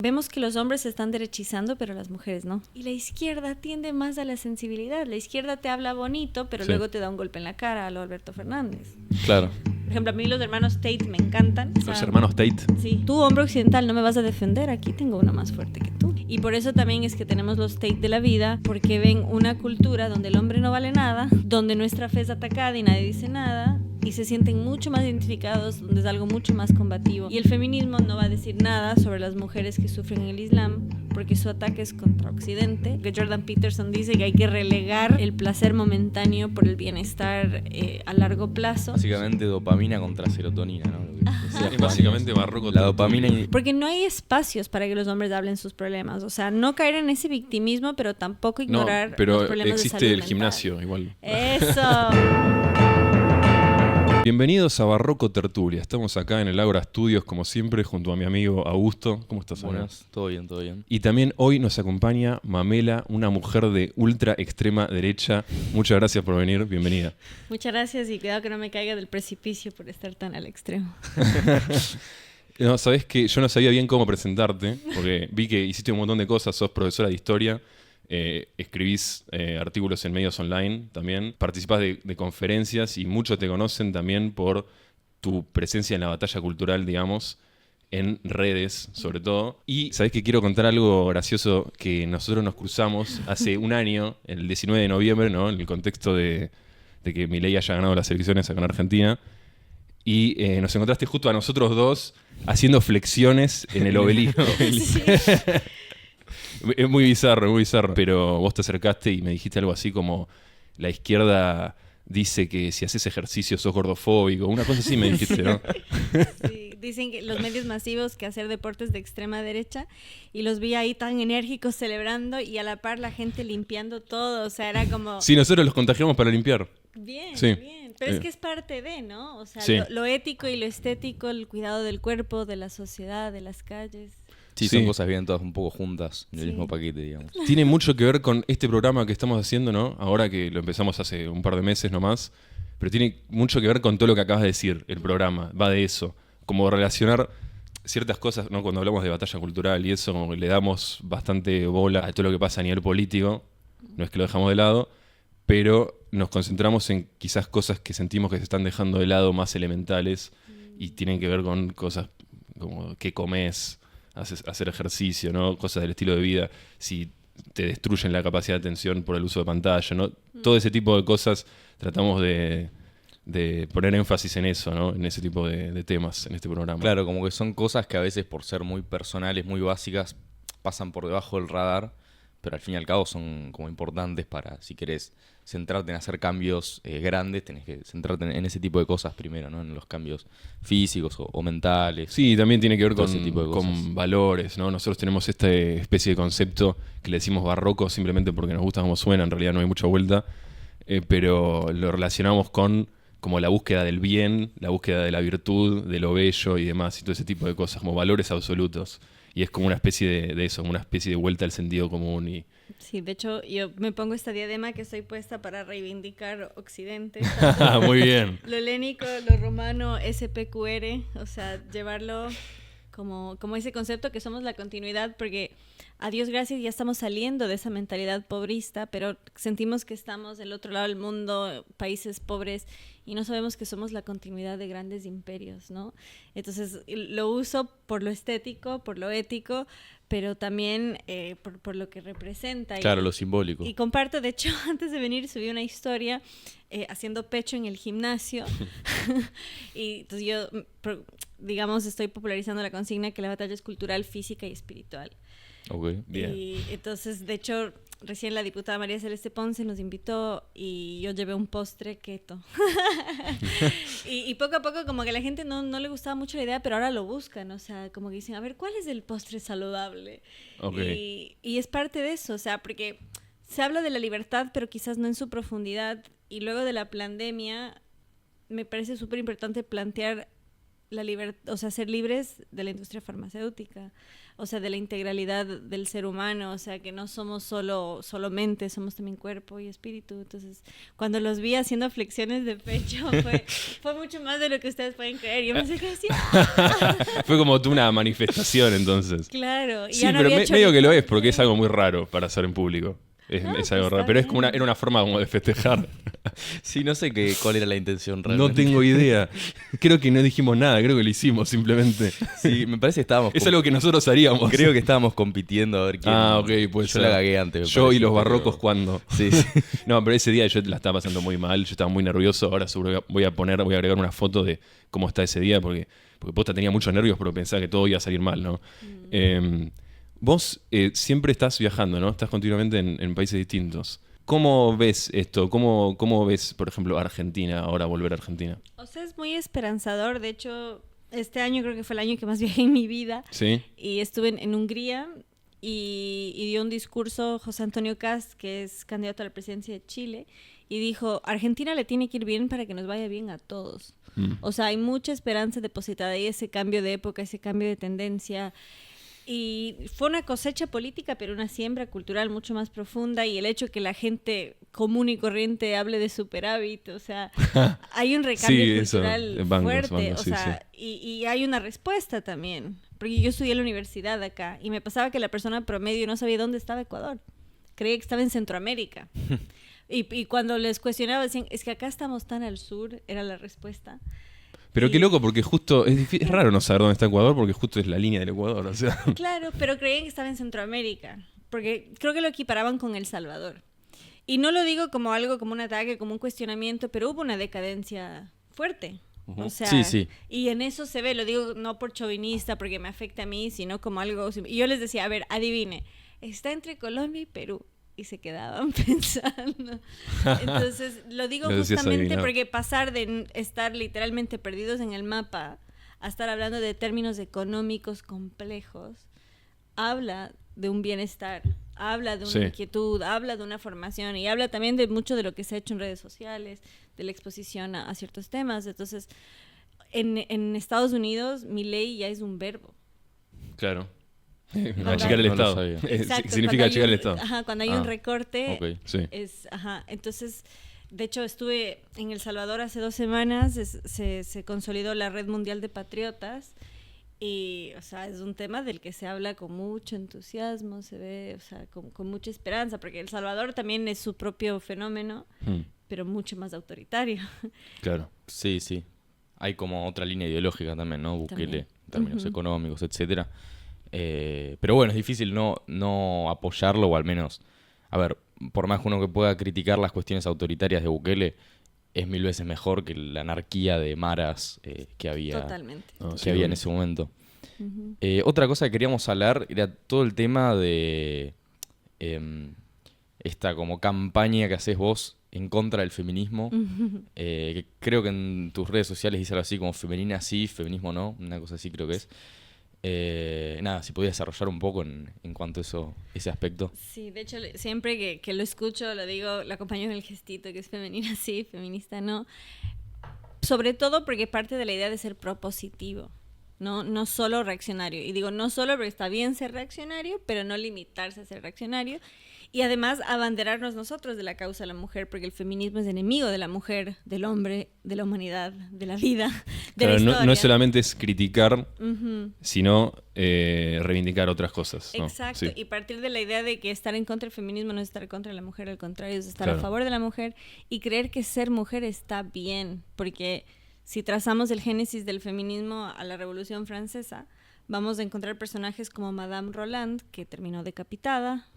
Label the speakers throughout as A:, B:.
A: Vemos que los hombres se están derechizando, pero las mujeres no. Y la izquierda tiende más a la sensibilidad. La izquierda te habla bonito, pero luego te da un golpe en la cara a lo Alberto Fernández.
B: Claro.
A: Por ejemplo, a mí los hermanos Tate me encantan.
B: Los hermanos Tate.
A: Sí. Tú, hombre occidental, no me vas a defender. Aquí tengo uno más fuerte que tú. Y por eso también es que tenemos los Tate de la vida, porque ven una cultura donde el hombre no vale nada, donde nuestra fe es atacada y nadie dice nada, y se sienten mucho más identificados, donde es algo mucho más combativo. Y el feminismo no va a decir nada sobre las mujeres que sufren el Islam, porque su ataque es contra Occidente. Que Jordan Peterson dice que hay que relegar el placer momentáneo por el bienestar a largo plazo.
C: Básicamente dopamina contra serotonina, ¿no?
B: Es básicamente barroco.
C: La dopamina
A: Porque no hay espacios para que los hombres hablen sus problemas. O sea, no caer en ese victimismo, pero tampoco ignorar los problemas de salud
B: existe el
A: mental.
B: gimnasio igual.
A: Eso.
B: Bienvenidos a Barroco Tertulia. Estamos acá en el Ágora Studios, como siempre, junto a mi amigo Augusto. ¿Cómo estás, amigo?
C: Buenas, todo bien, todo bien.
B: Y también hoy nos acompaña Mamela, una mujer de ultra extrema derecha. Muchas gracias por venir, bienvenida.
A: Muchas gracias y cuidado que no me caiga del precipicio por estar tan al extremo.
B: No, sabés que yo no sabía bien cómo presentarte, porque vi que hiciste un montón de cosas, sos profesora de historia, escribís artículos en medios online también, participás de conferencias y muchos te conocen también por tu presencia en la batalla cultural, digamos, en redes sobre todo. Y sabés que quiero contar algo gracioso que nosotros nos cruzamos hace un año, el 19 de noviembre, ¿no? En el contexto de que Milei haya ganado las elecciones acá en Argentina. Y nos encontraste justo a nosotros dos haciendo flexiones en el obelisco.
A: Sí.
B: Es muy bizarro, pero vos te acercaste y me dijiste algo así como la izquierda dice que si haces ejercicio sos gordofóbico, una cosa así me dijiste, ¿no?
A: Sí, dicen que los medios masivos que hacer deportes de extrema derecha y los vi ahí tan enérgicos celebrando y a la par la gente limpiando todo, o sea, era como...
B: Sí, nosotros los contagiamos para limpiar.
A: Bien,
B: Sí.
A: bien, pero es que es parte de, ¿no? O sea,
B: Sí.
A: lo ético y lo estético, el cuidado del cuerpo, de la sociedad, de las calles.
C: Sí,
B: Sí.
C: son cosas bien todas un poco juntas en el
A: Sí.
C: mismo paquete, digamos.
B: Tiene mucho que ver con este programa que estamos haciendo, ¿no? Ahora que lo empezamos hace un par de meses nomás, pero tiene mucho que ver con todo lo que acabas de decir, el programa, va de eso, como relacionar ciertas cosas, ¿no? Cuando hablamos de batalla cultural y eso, como que le damos bastante bola a todo lo que pasa a nivel político, no es que lo dejamos de lado, pero nos concentramos en quizás cosas que sentimos que se están dejando de lado más elementales y tienen que ver con cosas como qué comes, hacer ejercicio, ¿no? Cosas del estilo de vida, si te destruyen la capacidad de atención por el uso de pantalla, ¿no? Todo ese tipo de cosas tratamos de poner énfasis en eso, ¿no? En ese tipo de temas en este programa.
C: Claro, como que son cosas que a veces por ser muy personales, muy básicas, pasan por debajo del radar, pero al fin y al cabo son como importantes para, si querés centrarte en hacer cambios grandes, tenés que centrarte en ese tipo de cosas primero, ¿no? En los cambios físicos o mentales.
B: Sí, también tiene que ver
C: Todo ese tipo de cosas.
B: con valores, ¿no? Nosotros tenemos esta especie de concepto que le decimos barroco simplemente porque nos gusta cómo suena, en realidad no hay mucha vuelta, pero lo relacionamos con como la búsqueda del bien, la búsqueda de la virtud, de lo bello y demás, y todo ese tipo de cosas, como valores absolutos. Y es como una especie de eso, como una especie de vuelta al sentido común. Y
A: Sí, de hecho, yo me pongo esta diadema que estoy puesta para reivindicar Occidente.
B: muy bien.
A: Lo helénico, lo romano, SPQR, o sea, llevarlo como ese concepto que somos la continuidad, porque a Dios gracias ya estamos saliendo de esa mentalidad pobrista, pero sentimos que estamos del otro lado del mundo, países pobres, y no sabemos que somos la continuidad de grandes imperios, ¿no? Entonces lo uso por lo estético, por lo ético, pero también por lo que representa.
C: Claro, lo simbólico.
A: Y comparto, de hecho, antes de venir subí una historia haciendo pecho en el gimnasio. Y entonces yo, digamos, estoy popularizando la consigna que la batalla es cultural, física y espiritual.
C: Ok,
B: bien.
A: Y entonces, de hecho, recién la diputada María Celeste Ponce nos invitó y yo llevé un postre keto. y poco a poco como que a la gente no le gustaba mucho la idea, pero ahora lo buscan, o sea, como que dicen, a ver, ¿cuál es el postre saludable?
B: Okay.
A: Y es parte de eso, o sea, porque se habla de la libertad, pero quizás no en su profundidad, y luego de la pandemia me parece súper importante plantear o sea, ser libres de la industria farmacéutica, o sea, de la integralidad del ser humano, o sea, que no somos solo mente, somos también cuerpo y espíritu. Entonces, cuando los vi haciendo flexiones de pecho, fue mucho más de lo que ustedes pueden creer. Yo pensé que decía...
B: Fue como tú una manifestación, entonces.
A: Claro. Y
B: Sí,
A: ya no
B: pero
A: había hecho
B: medio que lo
A: ningún-
B: es, porque es algo muy raro para hacer en público. Es
A: No,
B: algo
A: pues
B: raro,
A: está
B: pero es como
A: bien.
B: era una forma como de festejar.
C: Sí, no sé cuál era la intención
B: No
C: realmente.
B: tengo idea. Creo que no dijimos nada, creo que lo hicimos simplemente.
C: Sí, me parece que estábamos...
B: Es algo que nosotros haríamos.
C: Creo que estábamos compitiendo a ver quién...
B: Ok, puede
C: Yo
B: ser.
C: la cagué antes. me
B: Yo y
C: parece,
B: los
C: pero-
B: barrocos, ¿cuándo?
C: Sí, sí.
B: No, pero ese día yo la estaba pasando muy mal, yo estaba muy nervioso. Ahora seguro voy a agregar una foto de cómo está ese día, porque posta tenía muchos nervios, pero pensaba que todo iba a salir mal, ¿no? Vos siempre estás viajando, ¿no? Estás continuamente en países distintos. ¿Cómo ves esto? ¿Cómo ves, por ejemplo, Argentina, ahora volver a Argentina?
A: O sea, es muy esperanzador. De hecho, este año creo que fue el año que más viajé en mi vida.
B: ¿Sí?
A: Y estuve en Hungría y dio un discurso José Antonio Kast, que es candidato a la presidencia de Chile, y dijo, Argentina le tiene que ir bien para que nos vaya bien a todos. O sea, hay mucha esperanza depositada ahí, ese cambio de época, ese cambio de tendencia. Y fue una cosecha política, pero una siembra cultural mucho más profunda, y el hecho que la gente común y corriente hable de superávit, o sea, hay un recambio
B: Sí, eso,
A: cultural
B: bancos,
A: fuerte,
B: sí,
A: o sea, y hay una respuesta también, porque yo estudié en la universidad acá, y me pasaba que la persona promedio no sabía dónde estaba Ecuador, creía que estaba en Centroamérica, y cuando les cuestionaba decían, es que acá estamos tan al sur, era la respuesta.
B: Pero qué loco, porque justo es raro no saber dónde está Ecuador, porque justo es la línea del Ecuador, o sea.
A: Claro, pero creían que estaba en Centroamérica, porque creo que lo equiparaban con El Salvador. Y no lo digo como algo, como un ataque, como un cuestionamiento, pero hubo una decadencia fuerte. O sea,
C: Sí, sí.
A: y en eso se ve, lo digo no por chauvinista, porque me afecta a mí, sino como algo... Y yo les decía, a ver, adivine, está entre Colombia y Perú. Y se quedaban pensando. Entonces, lo digo
B: Lo decías
A: justamente
B: adivinar.
A: porque pasar de estar literalmente perdidos en el mapa a estar hablando de términos económicos complejos, habla de un bienestar, habla de una
B: Sí.
A: inquietud, habla de una formación y habla también de mucho de lo que se ha hecho en redes sociales, de la exposición a ciertos temas. Entonces, en Estados Unidos, mi ley ya es un verbo.
B: Claro.
A: Cuando
B: Achicar el
C: no lo
B: Estado.
C: sabía.
A: Exacto,
B: Significa
A: cuando hay
B: achicar el
A: un-
B: Estado.
A: Ajá, cuando hay
C: Ah,
A: un recorte,
C: ok.
B: Sí.
A: entonces, de hecho, estuve en El Salvador hace 2 semanas, se consolidó la Red Mundial de Patriotas y, o sea, es un tema del que se habla con mucho entusiasmo, se ve, o sea, con mucha esperanza, porque El Salvador también es su propio fenómeno, pero mucho más autoritario.
B: Claro.
C: Sí, sí. Hay como otra línea ideológica también, ¿no? Bukele,
A: También.
C: en términos
A: Ujú.
C: económicos, etcétera. Pero bueno, es difícil no apoyarlo, o al menos, a ver, por más que uno que pueda criticar las cuestiones autoritarias de Bukele, es 1000 veces mejor que la anarquía de maras que había,
A: Totalmente.
B: No,
C: que
B: sí,
C: había en
B: obvio.
C: ese momento.
A: Ujú.
C: Otra cosa que queríamos hablar era todo el tema de esta como campaña que haces vos en contra del feminismo. Que creo que en tus redes sociales dice algo así como femenina sí, feminismo no, una cosa así creo que es. Nada, si podías desarrollar un poco en cuanto a ese aspecto.
A: Sí, de hecho, siempre que lo escucho, lo digo, lo acompaño en el gestito, que es femenina sí, feminista no. Sobre todo porque parte de la idea de ser propositivo, no solo reaccionario. Y digo, no solo porque está bien ser reaccionario, pero no limitarse a ser reaccionario. Y además abanderarnos nosotros de la causa de la mujer, porque el feminismo es enemigo de la mujer, del hombre, de la humanidad, de la vida, de
B: Claro,
A: la historia.
B: no es solamente es criticar,
A: Ujú.
B: sino reivindicar otras cosas, ¿no?
A: Exacto,
B: Sí.
A: y partir de la idea de que estar en contra del feminismo no es estar contra la mujer, al contrario, es estar
B: Claro.
A: a favor de la mujer y creer que ser mujer está bien, porque si trazamos el génesis del feminismo a la Revolución Francesa, vamos a encontrar personajes como Madame Roland, que terminó decapitada,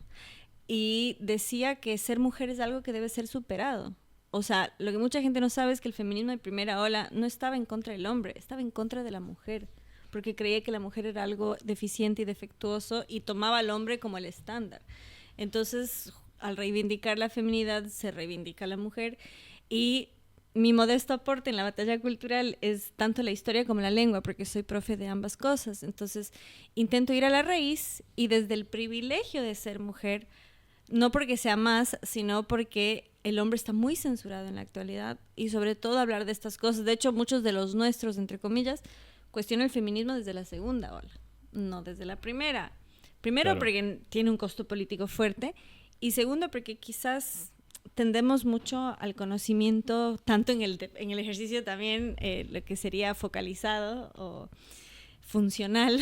A: y decía que ser mujer es algo que debe ser superado. O sea, lo que mucha gente no sabe es que el feminismo de primera ola no estaba en contra del hombre, estaba en contra de la mujer, porque creía que la mujer era algo deficiente y defectuoso y tomaba al hombre como el estándar. Entonces, al reivindicar la feminidad, se reivindica a la mujer, y mi modesto aporte en la batalla cultural es tanto la historia como la lengua, porque soy profe de ambas cosas. Entonces, intento ir a la raíz y desde el privilegio de ser mujer, no porque sea más, sino porque el hombre está muy censurado en la actualidad y sobre todo hablar de estas cosas. De hecho, muchos de los nuestros, entre comillas, cuestiono el feminismo desde la segunda ola, no desde la primera. Primero,
B: Claro.
A: porque tiene un costo político fuerte, y segundo, porque quizás tendemos mucho al conocimiento, tanto en el ejercicio también, lo que sería focalizado o funcional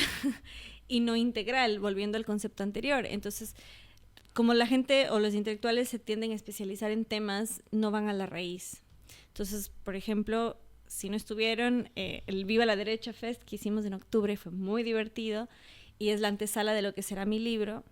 A: y no integral, volviendo al concepto anterior. Entonces, como la gente o los intelectuales se tienden a especializar en temas, no van a la raíz. Entonces, por ejemplo, si no estuvieron, el Viva la Derecha Fest que hicimos en octubre fue muy divertido y es la antesala de lo que será mi libro.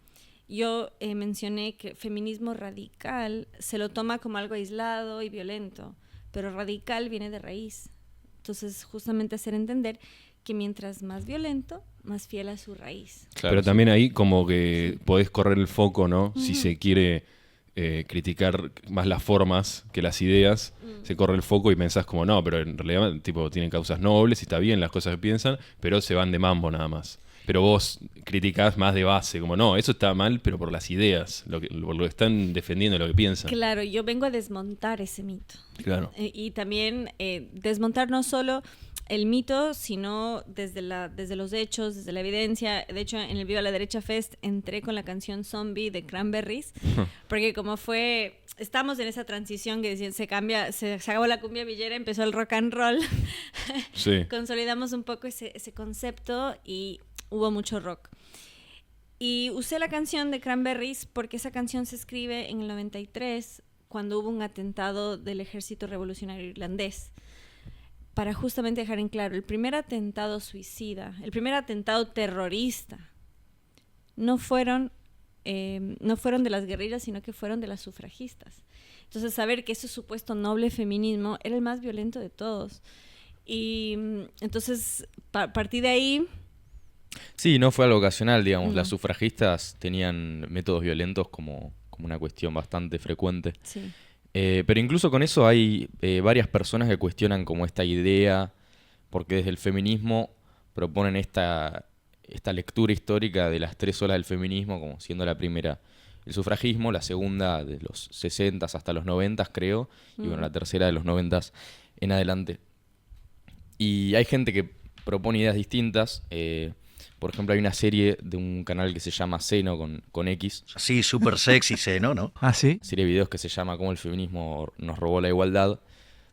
A: Yo mencioné que feminismo radical se lo toma como algo aislado y violento, pero radical viene de raíz. Entonces, justamente hacer entender que mientras más violento, más fiel a su raíz.
C: Claro,
B: Pero
C: sí.
B: también ahí como que podés correr el foco, ¿no? Si se quiere criticar más las formas que las ideas, se corre el foco y pensás como, no, pero en realidad tipo tienen causas nobles y está bien las cosas que piensan, pero se van de mambo nada más. Pero vos criticás más de base, como, no, eso está mal, pero por las ideas, por lo que están defendiendo, lo que piensan.
A: Claro, yo vengo a desmontar ese mito.
B: Claro.
A: Y también desmontar no solo el mito, sino desde los hechos, desde la evidencia. De hecho, en el Viva la Derecha Fest entré con la canción Zombie de Cranberries, porque como estamos en esa transición que decían, se acabó la cumbia villera, empezó el rock and roll.
B: Sí.
A: Consolidamos un poco ese concepto y hubo mucho rock. Y usé la canción de Cranberries porque esa canción se escribe en el 93, cuando hubo un atentado del Ejército Revolucionario Irlandés, para justamente dejar en claro, el primer atentado suicida, el primer atentado terrorista, no fueron de las guerrillas, sino que fueron de las sufragistas. Entonces, saber que ese supuesto noble feminismo era el más violento de todos. Y entonces, partí de ahí.
C: Sí, no fue algo ocasional, digamos.
A: No.
C: Las sufragistas tenían métodos violentos como una cuestión bastante frecuente.
A: Sí.
C: Pero incluso con eso hay varias personas que cuestionan como esta idea, porque desde el feminismo proponen esta lectura histórica de las tres olas del feminismo, como siendo la primera el sufragismo, la segunda de los 60s hasta los 90s, creo, y bueno, la tercera de los 90s en adelante. Y hay gente que propone ideas distintas. Por ejemplo, hay una serie de un canal que se llama Seno con X.
D: Sí, súper sexy Seno, ¿no?
E: Ah, sí.
C: Serie de videos que se llama Cómo el feminismo nos robó la igualdad,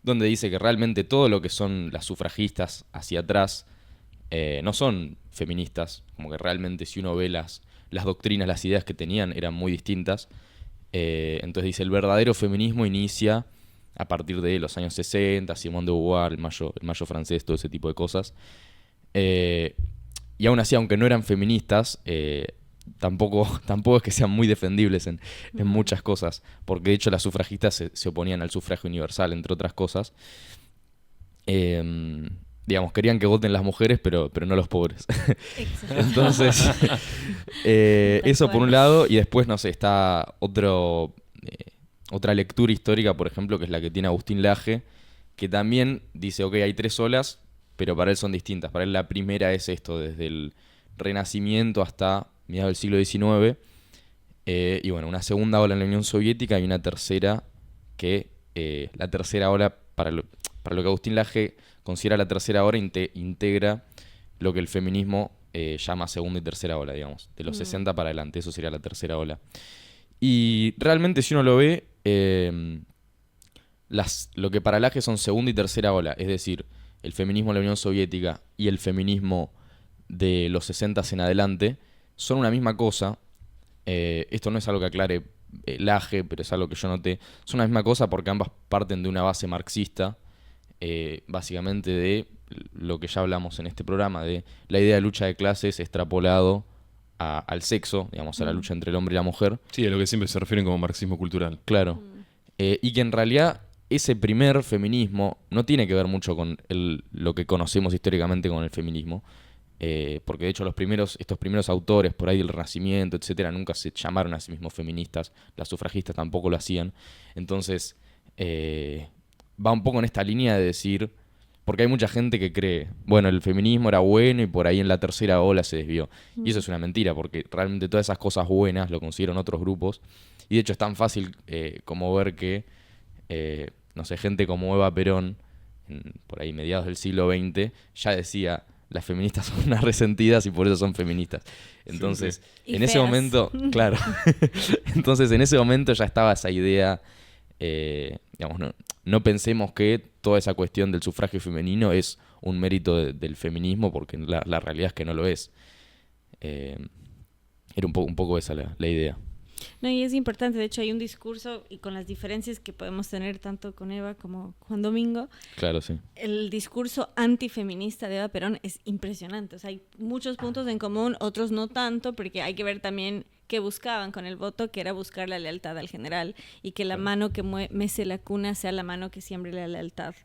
C: donde dice que realmente todo lo que son las sufragistas hacia atrás no son feministas, como que realmente si uno ve las doctrinas, las ideas que tenían eran muy distintas. Entonces dice, el verdadero feminismo inicia a partir de los años 60, Simone de Beauvoir, el mayo francés, todo ese tipo de cosas. Y aún así, aunque no eran feministas, tampoco es que sean muy defendibles en muchas cosas, porque de hecho las sufragistas se oponían al sufragio universal, entre otras cosas. Digamos, querían que voten las mujeres, pero no los pobres. Entonces, eso por un lado, y después, no sé, está otra lectura histórica, por ejemplo, que es la que tiene Agustín Laje, que también dice, ok, hay tres olas, pero para él son distintas. Para él la primera es esto, desde el Renacimiento hasta mediados del siglo XIX, y bueno, una segunda ola en la Unión Soviética y una tercera que la tercera ola, para lo que Agustín Laje considera la tercera ola, integra lo que el feminismo llama segunda y tercera ola, digamos, de los 60 para adelante, eso sería la tercera ola. Y realmente si uno lo ve, lo que para Laje son segunda y tercera ola, es decir, el feminismo de la Unión Soviética y el feminismo de los 60 en adelante, son una misma cosa. Esto no es algo que aclare Laje, pero es algo que yo noté. Son una misma cosa porque ambas parten de una base marxista, básicamente de lo que ya hablamos en este programa, de la idea de lucha de clases extrapolado al sexo, digamos, a la lucha entre el hombre y la mujer.
B: Sí, a lo que siempre se refieren como marxismo cultural.
C: Claro. Y que en realidad ese primer feminismo no tiene que ver mucho con lo que conocemos históricamente con el feminismo, porque de hecho estos primeros autores por ahí del Renacimiento, etcétera, nunca se llamaron a sí mismos feministas, las sufragistas tampoco lo hacían. Entonces va un poco en esta línea de decir, porque hay mucha gente que cree, bueno, el feminismo era bueno y por ahí en la tercera ola se desvió. Y eso es una mentira, porque realmente todas esas cosas buenas lo consiguieron otros grupos, y de hecho es tan fácil como ver que no sé, gente como Eva Perón, por ahí mediados del siglo XX, ya decía, las feministas son unas resentidas y por eso son feministas. Entonces,
A: Y
C: en ese
A: feas.
C: momento, claro, entonces en ese momento ya estaba esa idea, digamos, no pensemos que toda esa cuestión del sufragio femenino es un mérito del feminismo, porque la realidad es que no lo es. Era un poco esa la idea.
A: No, y es importante, de hecho hay un discurso, y con las diferencias que podemos tener tanto con Eva como Juan Domingo,
C: Claro, sí.
A: el discurso antifeminista de Eva Perón es impresionante. O sea, hay muchos puntos en común, otros no tanto, porque hay que ver también qué buscaban con el voto, que era buscar la lealtad al general, y que la mano que mece la cuna sea la mano que siembre la lealtad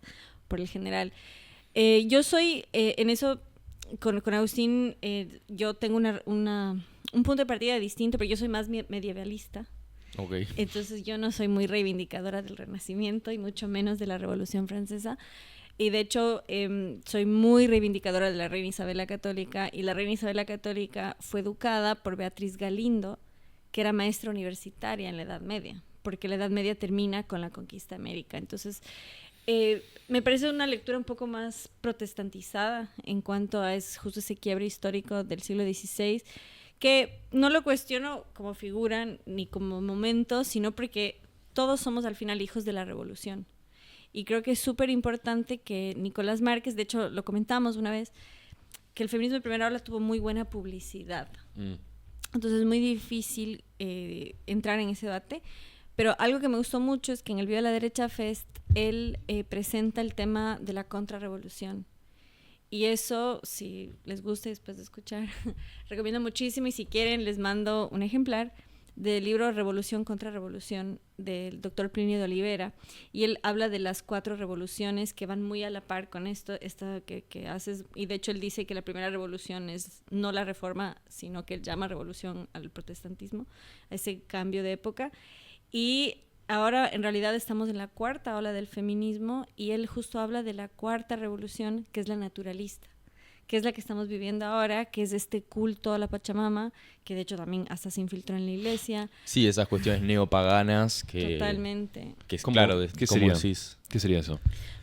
A: por el general. Yo soy, en eso, con Agustín, yo tengo un punto de partida distinto, pero yo soy más medievalista.
C: Ok.
A: Entonces yo no soy muy reivindicadora del Renacimiento y mucho menos de la Revolución Francesa. Y de hecho soy muy reivindicadora de la reina Isabel la Católica, y la reina Isabel la Católica fue educada por Beatriz Galindo, que era maestra universitaria en la Edad Media, porque la Edad Media termina con la conquista de América. Entonces me parece una lectura un poco más protestantizada en cuanto a justo ese quiebre histórico del siglo XVI, que no lo cuestiono como figura ni como momento, sino porque todos somos al final hijos de la revolución. Y creo que es súper importante que Nicolás Márquez, de hecho lo comentamos una vez, que el feminismo de primera ola tuvo muy buena publicidad. Entonces es muy difícil entrar en ese debate. Pero algo que me gustó mucho es que en el Viva de la Derecha Fest él presenta el tema de la contrarrevolución. Y eso, si les gusta después de escuchar, recomiendo muchísimo, y si quieren les mando un ejemplar del libro Revolución contra Revolución del doctor Plinio de Olivera, y él habla de las 4 revoluciones que van muy a la par con esta que haces, y de hecho él dice que la primera revolución es no la reforma, sino que él llama revolución al protestantismo, a ese cambio de época. Y ahora en realidad estamos en la 4ª ola del feminismo, y él justo habla de la 4ª revolución, que es la naturalista, que es la que estamos viviendo ahora, que es este culto a la Pachamama, que de hecho también hasta se infiltró en la iglesia.
C: Sí, esas cuestiones neopaganas que...
A: Totalmente.
C: Que es
B: ¿Cómo?
C: claro,
B: ¿Qué
C: ¿cómo
B: sería?
C: decís?
B: ¿Qué sería eso?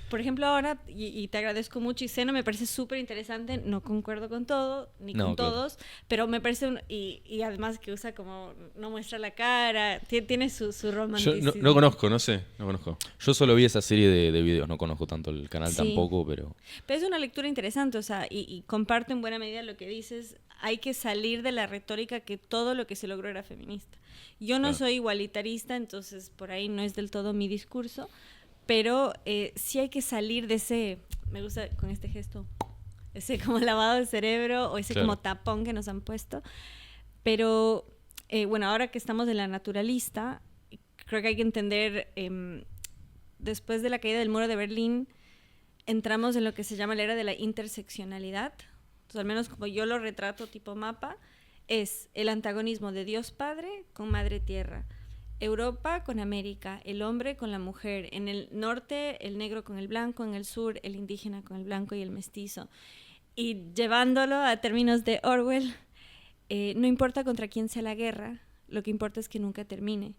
A: Por ejemplo, ahora, y te agradezco mucho, y Seno me parece súper interesante, no concuerdo con todo, ni
C: No,
A: con
C: claro.
A: todos, pero me parece, y además que usa como, no muestra la cara, tiene su
B: Yo
A: romanticismo.
B: no conozco, no conozco.
C: Yo solo vi esa serie de videos, no conozco tanto el canal
A: Sí.
C: tampoco, pero...
A: Pero es una lectura interesante, o sea, y comparto en buena medida lo que dices. Hay que salir de la retórica que todo lo que se logró era feminista. Yo no
B: Claro.
A: soy igualitarista, entonces por ahí no es del todo mi discurso, pero sí hay que salir de ese, me gusta con este gesto, ese como lavado del cerebro o ese
B: Claro.
A: como tapón que nos han puesto. Pero bueno, ahora que estamos en la naturalista, creo que hay que entender, después de la caída del muro de Berlín, entramos en lo que se llama la era de la interseccionalidad. Entonces, al menos como yo lo retrato tipo mapa, es el antagonismo de Dios Padre con Madre Tierra, Europa con América, el hombre con la mujer, en el norte el negro con el blanco, en el sur el indígena con el blanco y el mestizo. Y llevándolo a términos de Orwell, no importa contra quién sea la guerra, lo que importa es que nunca termine.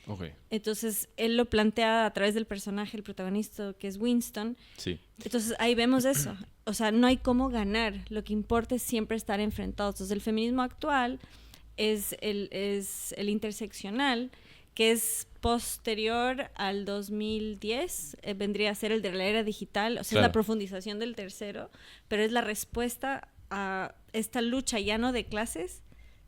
B: Ok.
A: Entonces él lo plantea a través del personaje, el protagonista, que es Winston.
C: Sí.
A: Entonces ahí vemos eso. O sea, no hay cómo ganar. Lo que importa es siempre estar enfrentados. Entonces el feminismo actual es el interseccional, que es posterior al 2010. Vendría a ser el de la era digital. O sea,
B: Claro.
A: es la profundización del tercero, pero es la respuesta a esta lucha ya no de clases,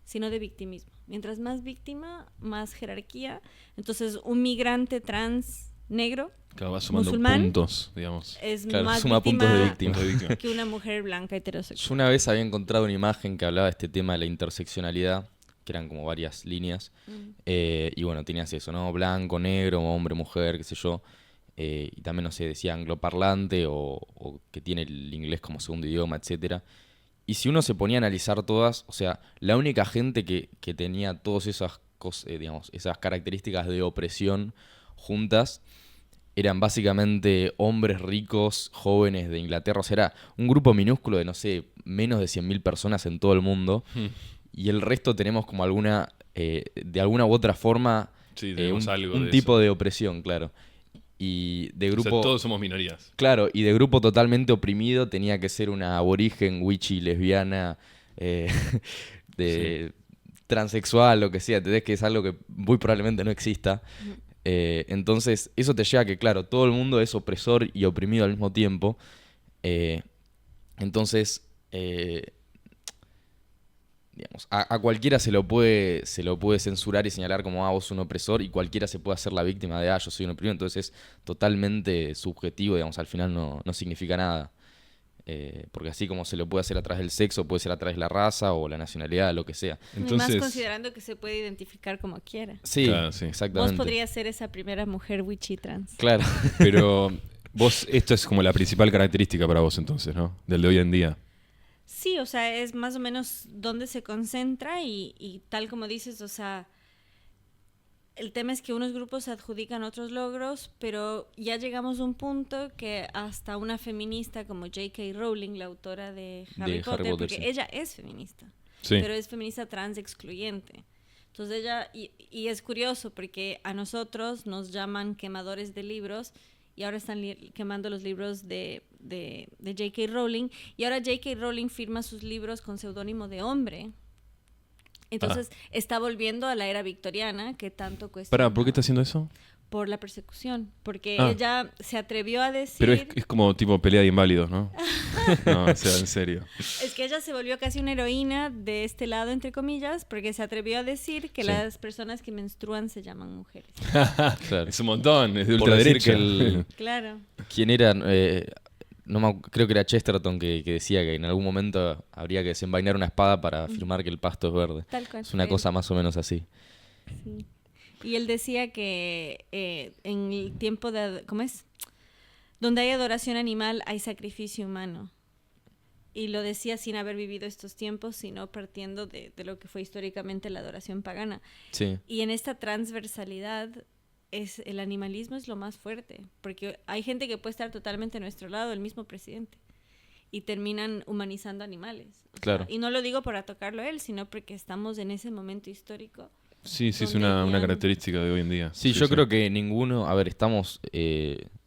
A: sino de victimismo. Mientras más víctima, más jerarquía. Entonces un migrante trans negro
B: Claro, va sumando
A: musulmán
B: puntos, digamos.
A: es
C: Claro,
A: más
C: suma
A: víctima
C: puntos de víctima.
B: Puntos de víctima.
A: que una mujer blanca
C: Yo
A: heterosexual.
C: una vez había encontrado una imagen que hablaba de este tema de la interseccionalidad, que eran como varias líneas, y bueno, tenías eso, ¿no? Blanco, negro, hombre, mujer, qué sé yo, y también, no sé, decía angloparlante o que tiene el inglés como segundo idioma, etcétera. Y si uno se ponía a analizar todas, o sea, la única gente que tenía todas esas cosas, digamos, esas características de opresión juntas eran básicamente hombres ricos, jóvenes de Inglaterra. O sea, era un grupo minúsculo de, no sé, menos de 100.000 personas en todo el mundo. Y el resto tenemos como alguna, de alguna u otra forma,
B: Sí, tenemos algo
C: un
B: de
C: tipo
B: eso.
C: de opresión, claro. Y de
B: O
C: grupo...
B: sea, todos somos minorías.
C: Claro, y de grupo totalmente oprimido tenía que ser una aborigen, wichi, lesbiana, eh, de transexual, lo que sea. ¿Entendés? Que es algo que muy probablemente no exista. Entonces, eso te lleva a que, claro, todo el mundo es opresor y oprimido al mismo tiempo. Entonces, digamos, a cualquiera se lo puede censurar y señalar como, vos sos un opresor, y cualquiera se puede hacer la víctima de, yo soy un oprimido. Entonces es totalmente subjetivo, digamos, al final no significa nada. Porque así como se lo puede hacer a través del sexo, puede ser a través de la raza o la nacionalidad, lo que sea.
A: Y más
B: Entonces,
A: considerando que se puede identificar como quiera.
C: Sí,
B: Claro, sí.
C: exactamente.
A: Vos podrías ser esa primera mujer wichi trans.
C: Claro.
B: pero vos, esto es como la principal característica para vos entonces, ¿no? Del de hoy en día.
A: Sí, o sea, es más o menos donde se concentra y tal como dices, o sea, el tema es que unos grupos adjudican otros logros, pero ya llegamos a un punto que hasta una feminista como J.K. Rowling, la autora de Harry Potter, porque
C: sí.
A: ella es feminista,
B: Sí.
A: pero es feminista trans excluyente. Entonces ella, y es curioso porque a nosotros nos llaman quemadores de libros y ahora están quemando los libros de J.K. Rowling, y ahora J.K. Rowling firma sus libros con seudónimo de hombre. Entonces está volviendo a la era victoriana que tanto cuesta.
B: Pará, ¿por qué está haciendo eso?
A: Por la persecución, porque
B: Ah.
A: ella se atrevió a decir...
B: Pero es como tipo pelea de inválidos, ¿no? No, o sea, en serio.
A: Es que ella se volvió casi una heroína de este lado, entre comillas, porque se atrevió a decir que
C: Sí.
A: las personas que menstruan se llaman mujeres.
C: Claro.
B: Es un montón, es de
C: Por decir
B: ultraderecha.
C: que el-
A: Claro.
C: ¿Quién era? Creo que era Chesterton que decía que en algún momento habría que desenvainar una espada para afirmar que el pasto es verde.
A: Tal cual.
C: Es una cosa más o menos así.
A: Sí. Y él decía que en el tiempo de... ¿Cómo es? Donde hay adoración animal, hay sacrificio humano. Y lo decía sin haber vivido estos tiempos, sino partiendo de lo que fue históricamente la adoración pagana.
C: Sí,
A: Y en esta transversalidad, el animalismo es lo más fuerte. Porque hay gente que puede estar totalmente a nuestro lado, el mismo presidente. Y terminan humanizando animales. O sea,
C: Claro.
A: y no lo digo para tocarlo a él, sino porque estamos en ese momento histórico.
B: Sí, sí, es
A: Donde
B: una
A: ya-
B: característica de hoy en día.
C: sí, yo creo que ninguno, a ver, estamos,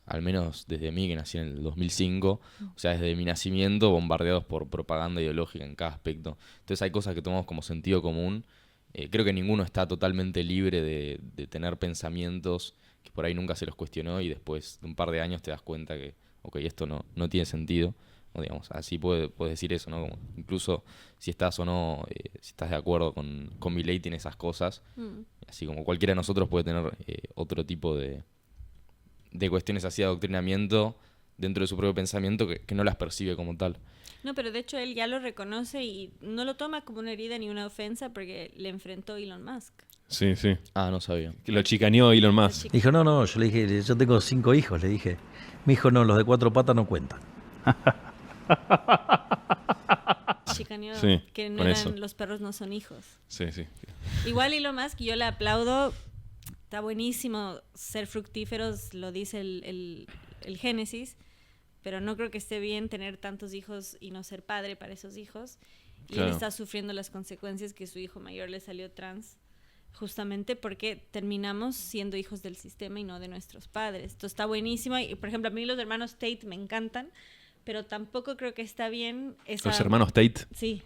C: al menos desde mí, que nací en el 2005, o sea, desde mi nacimiento, bombardeados por propaganda ideológica en cada aspecto. Entonces hay cosas que tomamos como sentido común. Creo que ninguno está totalmente libre de tener pensamientos que por ahí nunca se los cuestionó y después de un par de años te das cuenta que, ok, esto no tiene sentido. O digamos, así puedes decir eso, ¿no? Como incluso si estás o no, si estás de acuerdo con mi ley, tiene esas cosas. Así como cualquiera de nosotros puede tener otro tipo de cuestiones así de adoctrinamiento dentro de su propio pensamiento que no las percibe como tal.
A: No, pero de hecho él ya lo reconoce y no lo toma como una herida ni una ofensa porque le enfrentó Elon Musk.
B: Sí, sí.
C: Ah, no sabía.
B: Que lo chicaneó Elon Musk.
D: Dijo, no, yo le dije, yo tengo 5 hijos, le dije. Mi hijo no, los de 4 patas no cuentan.
A: Chicaneó
B: Sí,
A: que no
B: con
A: eran,
B: eso.
A: los perros no son hijos.
B: Sí, sí.
A: Igual Elon Musk, yo le aplaudo, está buenísimo ser fructíferos, lo dice el Génesis, pero no creo que esté bien tener tantos hijos y no ser padre para esos hijos. Y él
B: Claro.
A: está sufriendo las consecuencias que su hijo mayor le salió trans, justamente porque terminamos siendo hijos del sistema y no de nuestros padres. Esto está buenísimo. Y, por ejemplo, a mí los hermanos Tate me encantan, pero tampoco creo que está bien esa...
B: Los hermanos Tate,
A: Sí,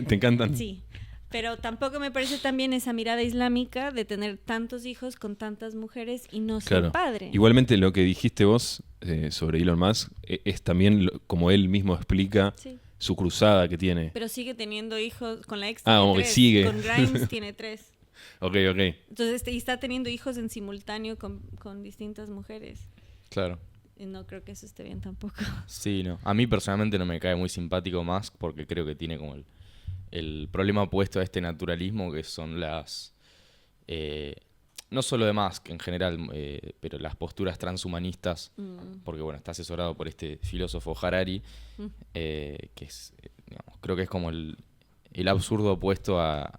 B: ¿te encantan?
A: sí. Pero tampoco me parece tan bien esa mirada islámica de tener tantos hijos con tantas mujeres y no ser
B: Claro.
A: padre.
B: Igualmente lo que dijiste vos sobre Elon Musk es también como él mismo explica
A: Sí.
B: su cruzada que tiene.
A: Pero sigue teniendo hijos con la ex.
B: Ah,
A: tiene
B: como que
A: 3,
B: sigue.
A: Con Grimes tiene 3.
B: Ok.
A: Entonces, y está teniendo hijos en simultáneo con distintas mujeres.
C: Claro.
A: Y no creo que eso esté bien tampoco.
C: Sí, no. A mí personalmente no me cae muy simpático Musk porque creo que tiene como el problema opuesto a este naturalismo que son las... no solo de Musk en general, pero las posturas transhumanistas, porque bueno, está asesorado por este filósofo Harari, que es, digamos, creo que es como el absurdo opuesto a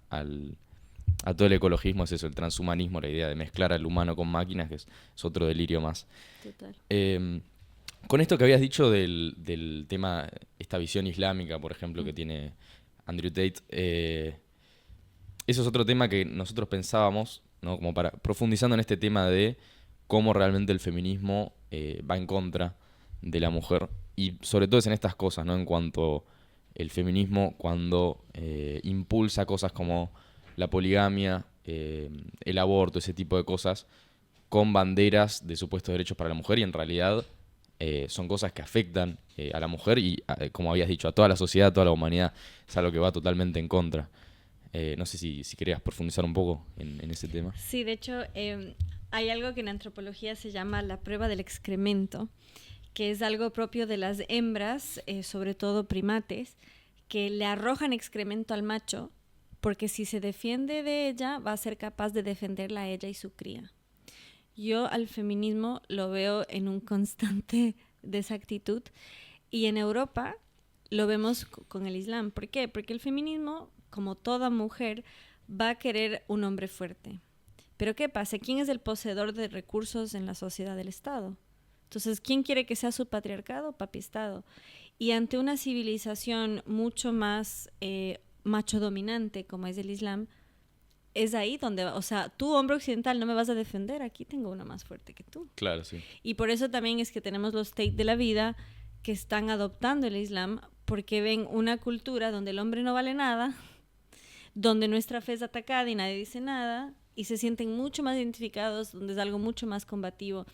C: todo el ecologismo, es eso, el transhumanismo, la idea de mezclar al humano con máquinas, que es otro delirio más.
A: Total.
C: Con esto que habías dicho del tema, esta visión islámica, por ejemplo, que tiene Andrew Tate, eso es otro tema que nosotros pensábamos, ¿no? Como para profundizando en este tema de cómo realmente el feminismo va en contra de la mujer. Y sobre todo es en estas cosas, ¿no? En cuanto el feminismo, cuando impulsa cosas como la poligamia, el aborto, ese tipo de cosas, con banderas de supuestos derechos para la mujer, y en realidad son cosas que afectan a la mujer y, como habías dicho, a toda la sociedad, a toda la humanidad. Es algo que va totalmente en contra. No sé si querías profundizar un poco en ese tema.
A: Sí, de hecho, hay algo que en antropología se llama la prueba del excremento, que es algo propio de las hembras, sobre todo primates, que le arrojan excremento al macho, porque si se defiende de ella, va a ser capaz de defenderla a ella y su cría. Yo al feminismo lo veo en un constante desactitud, y en Europa lo vemos con el Islam. ¿Por qué? Porque el feminismo, como toda mujer, va a querer un hombre fuerte. Pero ¿qué pasa? ¿Quién es el poseedor de recursos en la sociedad del Estado? Entonces, ¿quién quiere que sea su patriarcado? Papi-Estado. Y ante una civilización mucho más macho dominante, como es el Islam, es ahí donde, o sea, tú, hombre occidental, no me vas a defender, aquí tengo uno más fuerte que tú.
C: Claro, sí.
A: Y por eso también es que tenemos los Tate de la vida que están adoptando el Islam, porque ven una cultura donde el hombre no vale nada, donde nuestra fe es atacada y nadie dice nada, y se sienten mucho más identificados, donde es algo mucho más combativo.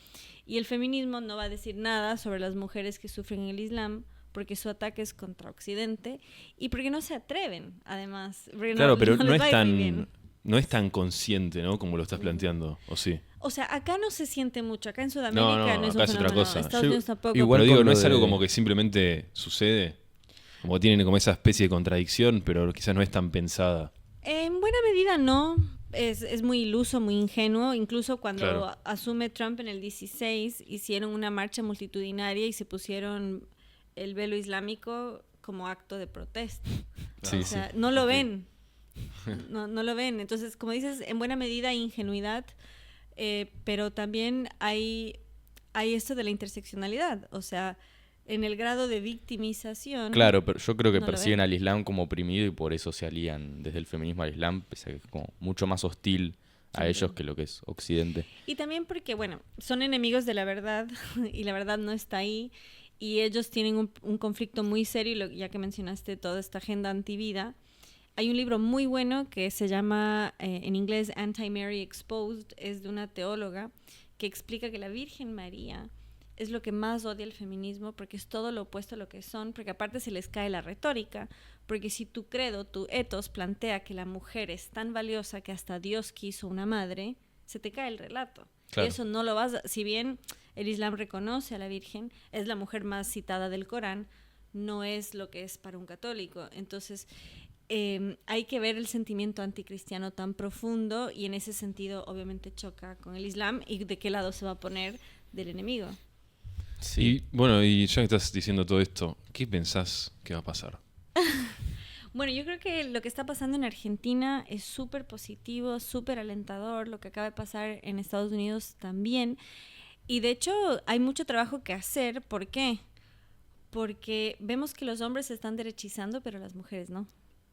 A: Y el feminismo no va a decir nada sobre las mujeres que sufren el Islam, porque su ataque es contra Occidente y porque no se atreven, además.
B: Claro, pero no
A: les
B: es
A: va a ir muy bien.
B: tan... No es tan consciente, ¿no? Como lo estás planteando, ¿o sí?
A: O sea, acá no se siente mucho. Acá en Sudamérica no es un
B: acá es otra
A: fenómeno.
B: cosa.
A: Estados Unidos tampoco.
C: igual
B: Pero digo,
C: con
B: no
C: lo
B: es algo
C: de-
B: como que simplemente sucede. Como que tienen como esa especie de contradicción, pero quizás no es tan pensada.
A: En buena medida no. Es muy iluso, muy ingenuo. Incluso cuando
B: Claro.
A: asume Trump en el 16, hicieron una marcha multitudinaria y se pusieron el velo islámico como acto de protesta.
C: Sí,
A: O sea,
C: sí.
A: no lo ven. No lo ven. Entonces, como dices, en buena medida hay ingenuidad, pero también hay esto de la interseccionalidad. O sea, en el grado de victimización.
C: Claro, pero yo creo que
A: No lo
C: persiguen
A: ven.
C: al Islam como oprimido y por eso se alían desde el feminismo al Islam, pese a que es como mucho más hostil a ellos que lo que es Occidente.
A: Y también porque, bueno, son enemigos de la verdad y la verdad no está ahí. Y ellos tienen un conflicto muy serio, ya que mencionaste toda esta agenda antivida. Hay un libro muy bueno que se llama, en inglés, Anti-Mary Exposed. Es de una teóloga que explica que la Virgen María es lo que más odia el feminismo, porque es todo lo opuesto a lo que son, porque aparte se les cae la retórica, porque si tu credo, tu ethos plantea que la mujer es tan valiosa que hasta Dios quiso una madre, se te cae el relato.
C: Claro.
A: Y eso no lo vas a, si bien el Islam reconoce a la Virgen, es la mujer más citada del Corán, no es lo que es para un católico. Entonces, hay que ver el sentimiento anticristiano tan profundo, y en ese sentido obviamente choca con el Islam y de qué lado se va a poner del enemigo.
B: Y bueno, y ya que estás diciendo todo esto, ¿qué pensás que va a pasar?
A: Bueno, yo creo que lo que está pasando en Argentina es súper positivo, súper alentador. Lo que acaba de pasar en Estados Unidos también. Y de hecho hay mucho trabajo que hacer. ¿Por qué? Porque vemos que los hombres se están derechizando, pero las mujeres no.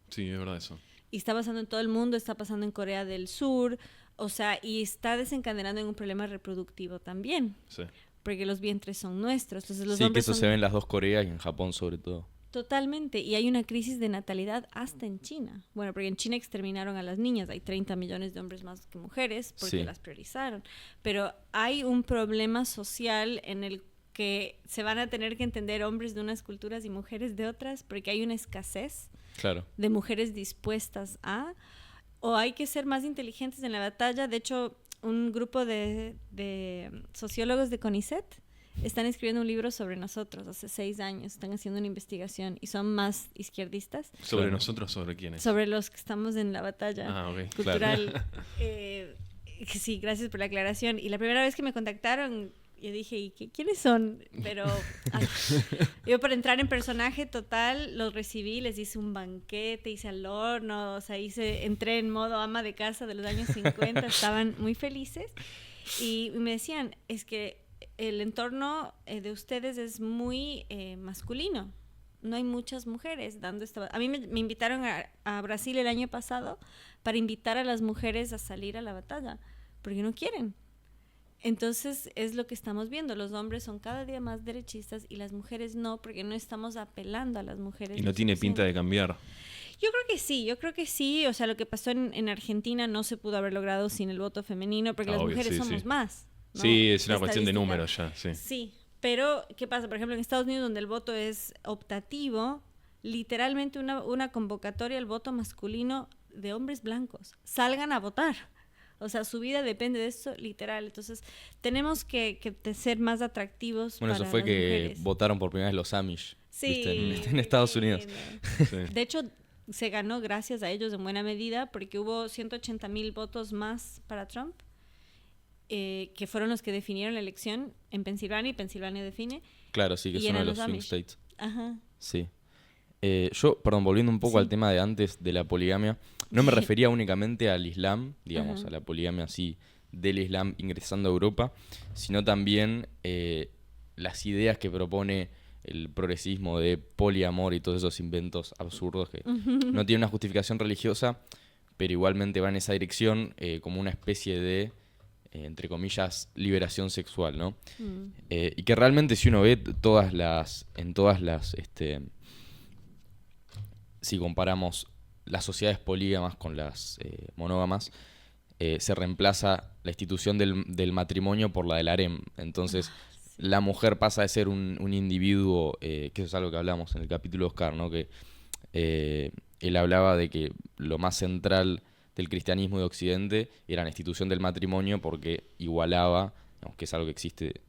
B: Sí, es verdad eso.
A: Y está pasando en todo el mundo, está pasando en Corea del Sur, o sea, y está desencadenando en un problema reproductivo también,
B: Sí.
A: porque los vientres son nuestros. Entonces los
C: Sí, que
A: hombres
C: eso
A: son
C: se ve en las dos Coreas y en Japón sobre todo.
A: totalmente, y hay una crisis de natalidad hasta en China. Bueno, porque en China exterminaron a las niñas, hay 30 millones de hombres más que mujeres porque
C: Sí.
A: las priorizaron. Pero hay un problema social en el que se van a tener que entender hombres de unas culturas y mujeres de otras, porque hay una escasez
C: Claro.
A: de mujeres dispuestas a, o hay que ser más inteligentes en la batalla. De hecho, un grupo de sociólogos de CONICET están escribiendo un libro sobre nosotros hace 6 años, están haciendo una investigación y son más izquierdistas
B: ¿Sobre
C: Claro.
B: nosotros, sobre quiénes?
A: sobre los que estamos en la batalla
B: Ah, ok.
A: cultural. Sí, gracias por la aclaración. Y la primera vez que me contactaron, yo dije, ¿y quiénes son? Pero yo, para entrar en personaje total, los recibí, les hice un banquete, hice al horno, o sea, entré en modo ama de casa de los años 50, estaban muy felices. Y me decían, es que el entorno de ustedes es muy masculino. No hay muchas mujeres dando esta... A mí me invitaron a Brasil el año pasado para invitar a las mujeres a salir a la batalla, porque no quieren. Entonces es lo que estamos viendo, los hombres son cada día más derechistas y las mujeres no, porque no estamos apelando a las mujeres.
B: Y no tiene pinta de cambiar.
A: Yo creo que sí, o sea, lo que pasó en Argentina no se pudo haber logrado sin el voto femenino, porque las
B: Obvio,
A: mujeres
B: sí,
A: somos
B: sí.
A: más, ¿no?
B: Sí, es una cuestión de
A: Estadística.
B: números ya, sí.
A: Sí, pero ¿qué pasa? Por ejemplo, en Estados Unidos, donde el voto es optativo, literalmente una convocatoria al voto masculino de hombres blancos. Salgan a votar. O sea, su vida depende de eso, literal. Entonces, tenemos que ser más atractivos
C: Bueno,
A: para
C: eso fue
A: las
C: que
A: mujeres.
C: votaron por primera vez los Amish,
A: Sí,
C: ¿viste? En Estados Unidos.
B: Sí.
A: De hecho, se ganó gracias a ellos en buena medida porque hubo 180,000 votos más para Trump, que fueron los que definieron la elección en Pensilvania, y Pensilvania define.
C: Claro, sí, que
A: Y
C: es uno de
A: eran
C: los
A: los
C: swing
A: Amish.
C: states.
A: Ajá.
C: Sí. Volviendo un poco
A: Sí.
C: al tema de antes de la poligamia, no me
A: Sí.
C: refería únicamente al Islam, digamos,
A: Ajá.
C: a la poligamia así del Islam ingresando a Europa, sino también las ideas que propone el progresismo de poliamor y todos esos inventos absurdos que no tienen una justificación religiosa, pero igualmente van en esa dirección como una especie de, entre comillas, liberación sexual, ¿no? Y que realmente si uno ve si comparamos las sociedades polígamas con las monógamas, se reemplaza la institución del matrimonio por la del harem. Entonces, la mujer pasa de ser un individuo, que eso es algo que hablamos en el capítulo de Oscar, ¿no? Que él hablaba de que lo más central del cristianismo de Occidente era la institución del matrimonio porque igualaba, digamos, que es algo que existe...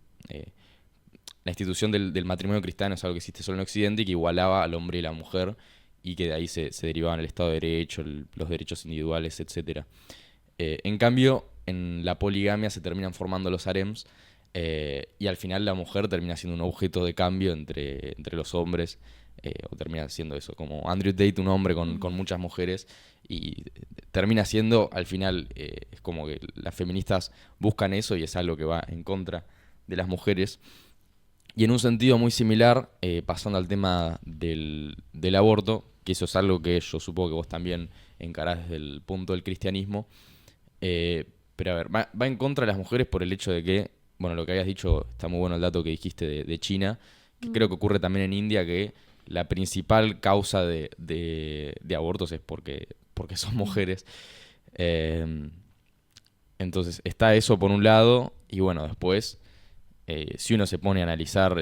C: la institución del matrimonio cristiano es algo que existe solo en Occidente y que igualaba al hombre y la mujer, y que de ahí se derivaban el Estado de Derecho, los derechos individuales, etc. En cambio, en la poligamia se terminan formando los harems, y al final la mujer termina siendo un objeto de cambio entre los hombres, o termina siendo eso, como Andrew Tate, un hombre con muchas mujeres, y termina siendo, al final, es como que las feministas buscan eso y es algo que va en contra de las mujeres. Y en un sentido muy similar, pasando al tema del aborto, que eso es algo que yo supongo que vos también encarás desde el punto del cristianismo, pero a ver, va en contra de las mujeres por el hecho de que, bueno, lo que habías dicho, está muy bueno el dato que dijiste de China, que creo que ocurre también en India, que la principal causa de abortos es porque son mujeres. Entonces está eso por un lado, y bueno, después... si uno se pone a analizar,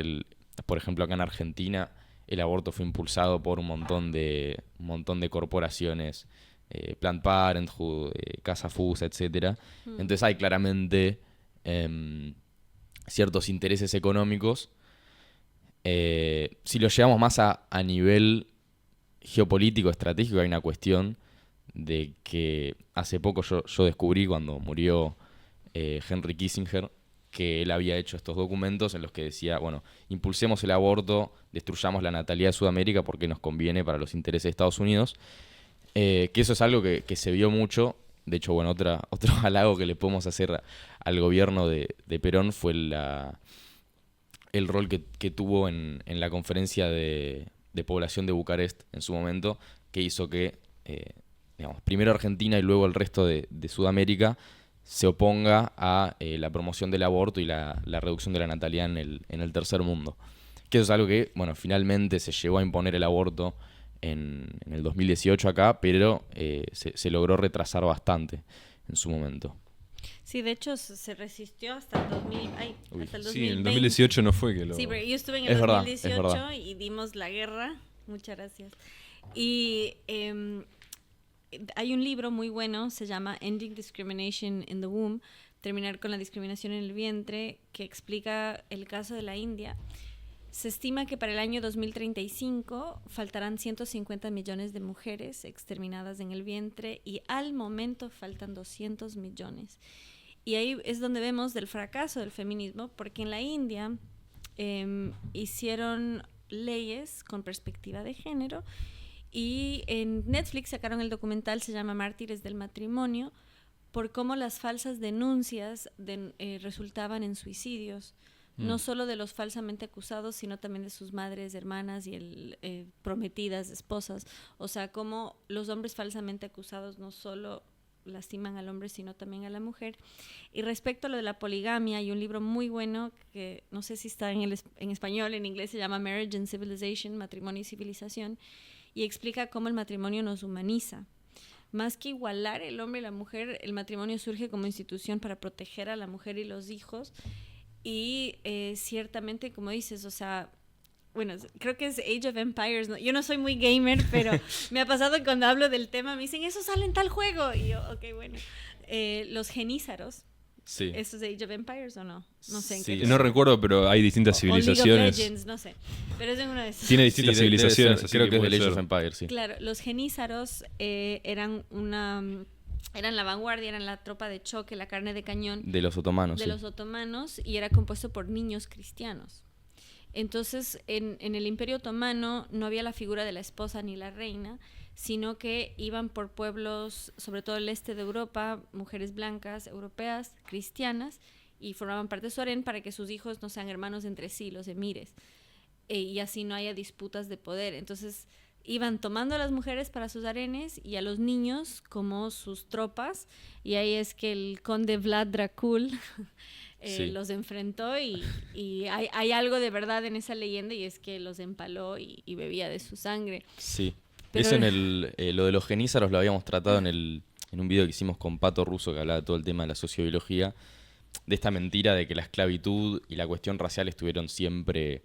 C: por ejemplo, acá en Argentina, el aborto fue impulsado por un montón de corporaciones, Planned Parenthood, Casa Fusa, etc. Entonces hay claramente ciertos intereses económicos. Si lo llevamos más a nivel geopolítico, estratégico, hay una cuestión de que hace poco yo descubrí cuando murió Henry Kissinger, que él había hecho estos documentos en los que decía, bueno, impulsemos el aborto, destruyamos la natalidad de Sudamérica porque nos conviene para los intereses de Estados Unidos, que eso es algo que se vio mucho. De hecho, bueno, otro halago que le podemos hacer al gobierno de Perón fue el rol que tuvo en la conferencia de población de Bucarest en su momento, que hizo que, digamos, primero Argentina y luego el resto de Sudamérica se oponga a la promoción del aborto y la reducción de la natalidad en el tercer mundo. Que eso es algo que, bueno, finalmente se llegó a imponer el aborto en el 2018 acá, pero se logró retrasar bastante en su momento.
A: Sí, de hecho se resistió hasta el 2020.
B: Sí, en el 2018 no fue que lo...
A: Sí, pero yo estuve en
C: Es
A: el
C: verdad,
A: 2018
C: es verdad.
A: y dimos la guerra. Muchas gracias. Y hay un libro muy bueno, se llama Ending Discrimination in the Womb, terminar con la discriminación en el vientre, que explica el caso de la India. Se estima que para el año 2035 faltarán 150 millones de mujeres exterminadas en el vientre y al momento faltan 200 millones. Y ahí es donde vemos del fracaso del feminismo, porque en la India hicieron leyes con perspectiva de género. Y en Netflix sacaron el documental, se llama Mártires del Matrimonio, por cómo las falsas denuncias resultaban en suicidios, no solo de los falsamente acusados, sino también de sus madres, hermanas y prometidas, esposas. O sea, cómo los hombres falsamente acusados no solo lastiman al hombre, sino también a la mujer. Y respecto a lo de la poligamia, hay un libro muy bueno que no sé si está en español, en inglés se llama Marriage and Civilization, Matrimonio y Civilización, y explica cómo el matrimonio nos humaniza. Más que igualar el hombre y la mujer, el matrimonio surge como institución para proteger a la mujer y los hijos. Y ciertamente, como dices, o sea, bueno, creo que es Age of Empires, ¿no? Yo no soy muy gamer, pero me ha pasado que cuando hablo del tema me dicen, eso sale en tal juego. Y yo, ok, bueno. Los genízaros.
C: Sí.
A: ¿Eso es de Age of Empires o no? No sé.
C: Sí,
B: No recuerdo, pero hay distintas civilizaciones.
A: O League of Legends, no sé. Pero es en una de esas.
B: Tiene distintas civilizaciones,
C: ser,
B: así
C: creo que es
B: puede
C: de Age
B: ser.
C: of Empires, sí.
A: Claro, los genízaros eran la vanguardia, eran la tropa de choque, la carne de cañón
C: De los otomanos,
A: de
C: sí.
A: los otomanos, y era compuesto por niños cristianos. Entonces, en el Imperio Otomano no había la figura de la esposa ni la reina, sino que iban por pueblos, sobre todo el este de Europa, mujeres blancas, europeas, cristianas, y formaban parte de su harén para que sus hijos no sean hermanos entre sí, los emires, y así no haya disputas de poder. Entonces, iban tomando a las mujeres para sus harenes y a los niños como sus tropas, y ahí es que el conde Vlad Dracul
C: Sí.
A: los enfrentó, y hay algo de verdad en esa leyenda, y es que los empaló y bebía de su sangre.
C: Sí.
A: Pero-
C: Eso lo de los genízaros lo habíamos tratado en un video que hicimos con Pato Russo, que hablaba de todo el tema de la sociobiología, de esta mentira de que la esclavitud y la cuestión racial estuvieron siempre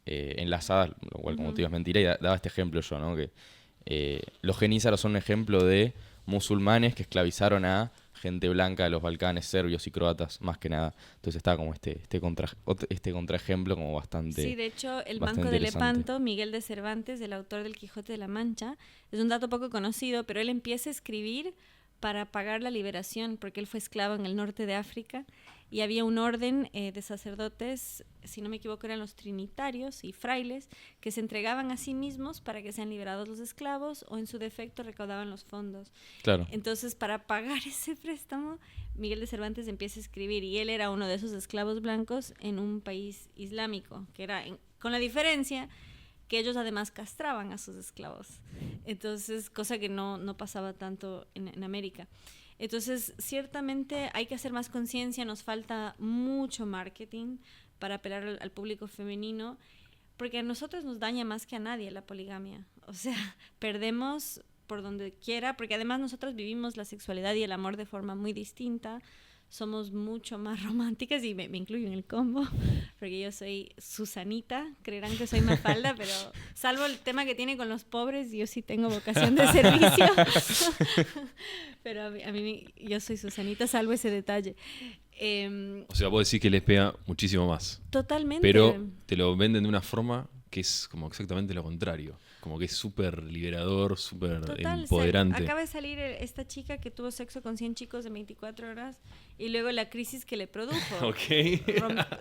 C: enlazadas, lo cual, como te digo, es mentira, y daba este ejemplo yo, ¿no? Que los genízaros son un ejemplo de musulmanes que esclavizaron a gente blanca de los Balcanes, serbios y croatas, más que nada. Entonces está como este contraejemplo como bastante...
A: Sí, de hecho, el
C: bastante
A: Manco de
C: interesante.
A: Lepanto, Miguel de Cervantes, el autor del Quijote de la Mancha, es un dato poco conocido, pero él empieza a escribir para pagar la liberación, porque él fue esclavo en el norte de África, y había un orden de sacerdotes, si no me equivoco eran los trinitarios y frailes, que se entregaban a sí mismos para que sean liberados los esclavos, o en su defecto recaudaban los fondos.
C: Claro.
A: Entonces, para pagar ese préstamo, Miguel de Cervantes empieza a escribir, y él era uno de esos esclavos blancos en un país islámico, que era con la diferencia que ellos además castraban a sus esclavos. Entonces, cosa que no pasaba tanto en América. Entonces, ciertamente hay que hacer más conciencia, nos falta mucho marketing para apelar al público femenino, porque a nosotros nos daña más que a nadie la poligamia. O sea, perdemos por donde quiera, porque además nosotros vivimos la sexualidad y el amor de forma muy distinta. Somos mucho más románticas, y me incluyo en el combo, porque yo soy Susanita, creerán que soy Mafalda, pero salvo el tema que tiene con los pobres, yo sí tengo vocación de servicio. Pero a mí yo soy Susanita, salvo ese detalle.
B: O sea, vos decís que les pega muchísimo más.
A: Totalmente.
B: Pero te lo venden de una forma que es como exactamente lo contrario. Como que es súper liberador, súper
A: Total,
B: empoderante.
A: acaba de salir esta chica que tuvo sexo con 100 chicos en 24 horas, y luego la crisis que le produjo.
B: Ok.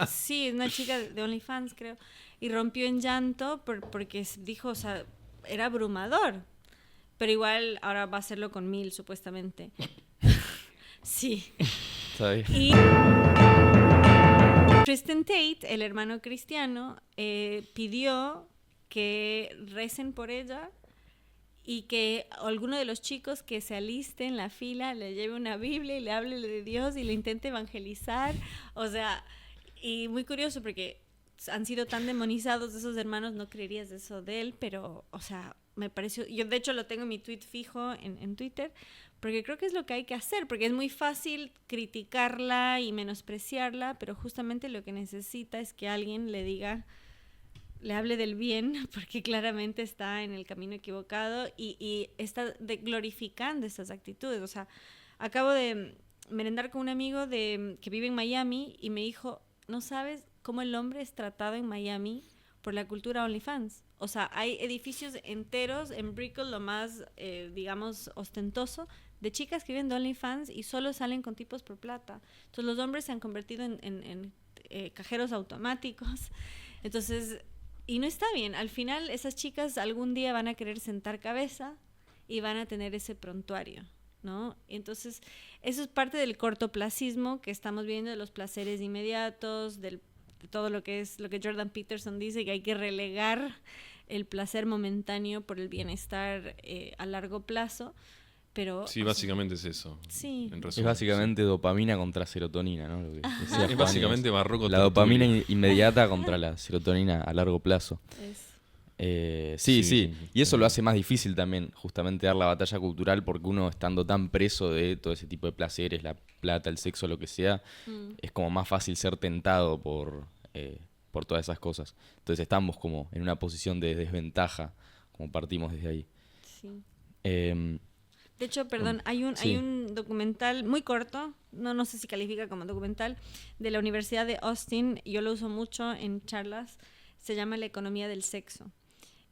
A: Sí, es una chica de OnlyFans, creo, y rompió en llanto porque dijo, o sea, era abrumador, pero igual ahora va a hacerlo con 1000 supuestamente. Sí.
C: Está bien.
A: Y Tristan Tate, el hermano cristiano, pidió que recen por ella, y que alguno de los chicos que se aliste en la fila le lleve una Biblia y le hable de Dios y le intente evangelizar. O sea, y muy curioso porque han sido tan demonizados esos hermanos, no creerías eso de él, pero, o sea, me pareció... Yo, de hecho, lo tengo en mi tweet fijo en Twitter, porque creo que es lo que hay que hacer, porque es muy fácil criticarla y menospreciarla, pero justamente lo que necesita es que alguien le diga... le hable del bien, porque claramente está en el camino equivocado, y está glorificando estas actitudes. O sea, acabo de merendar con un amigo que vive en Miami, y me dijo, no sabes cómo el hombre es tratado en Miami por la cultura OnlyFans. O sea, hay edificios enteros en Brickell, lo más, digamos, ostentoso, de chicas que viven de OnlyFans y solo salen con tipos por plata. Entonces los hombres se han convertido en cajeros automáticos. Entonces... y no está bien. Al final, esas chicas algún día van a querer sentar cabeza y van a tener ese prontuario, ¿no? Entonces, eso es parte del cortoplacismo que estamos viendo, de los placeres inmediatos, de todo lo que Jordan Peterson dice, que hay que relegar el placer momentáneo por el bienestar a largo plazo. pero...
B: Sí, básicamente es eso.
A: Sí.
B: En
C: Es
B: resumen,
C: básicamente dopamina contra serotonina, ¿no? Lo que decía
B: sí. Es
C: Juan,
B: básicamente barroco.
C: la dopamina inmediata contra la serotonina a largo plazo. Sí.
B: Sí.
C: Y eso lo hace más difícil también, justamente dar la batalla cultural, porque uno estando tan preso de todo ese tipo de placeres, la plata, el sexo, lo que sea, es como más fácil ser tentado por todas esas cosas. Entonces estamos como en una posición de desventaja, como partimos desde ahí.
A: Sí.
C: Eh,
A: De hecho, perdón, hay
C: sí.
A: un documental muy corto, no sé si califica como documental, de la Universidad de Austin, yo lo uso mucho en charlas, se llama La economía del sexo.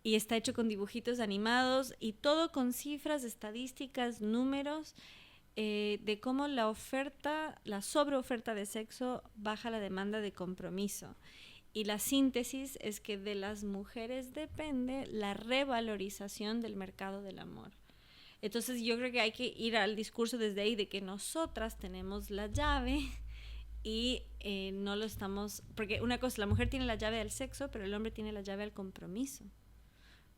A: Y está hecho con dibujitos animados y todo con cifras, estadísticas, números, de cómo la sobreoferta de sexo baja la demanda de compromiso. Y la síntesis es que de las mujeres depende la revalorización del mercado del amor. Entonces yo creo que hay que ir al discurso desde ahí de que nosotras tenemos la llave y no lo estamos... Porque una cosa, la mujer tiene la llave al sexo, pero el hombre tiene la llave al compromiso.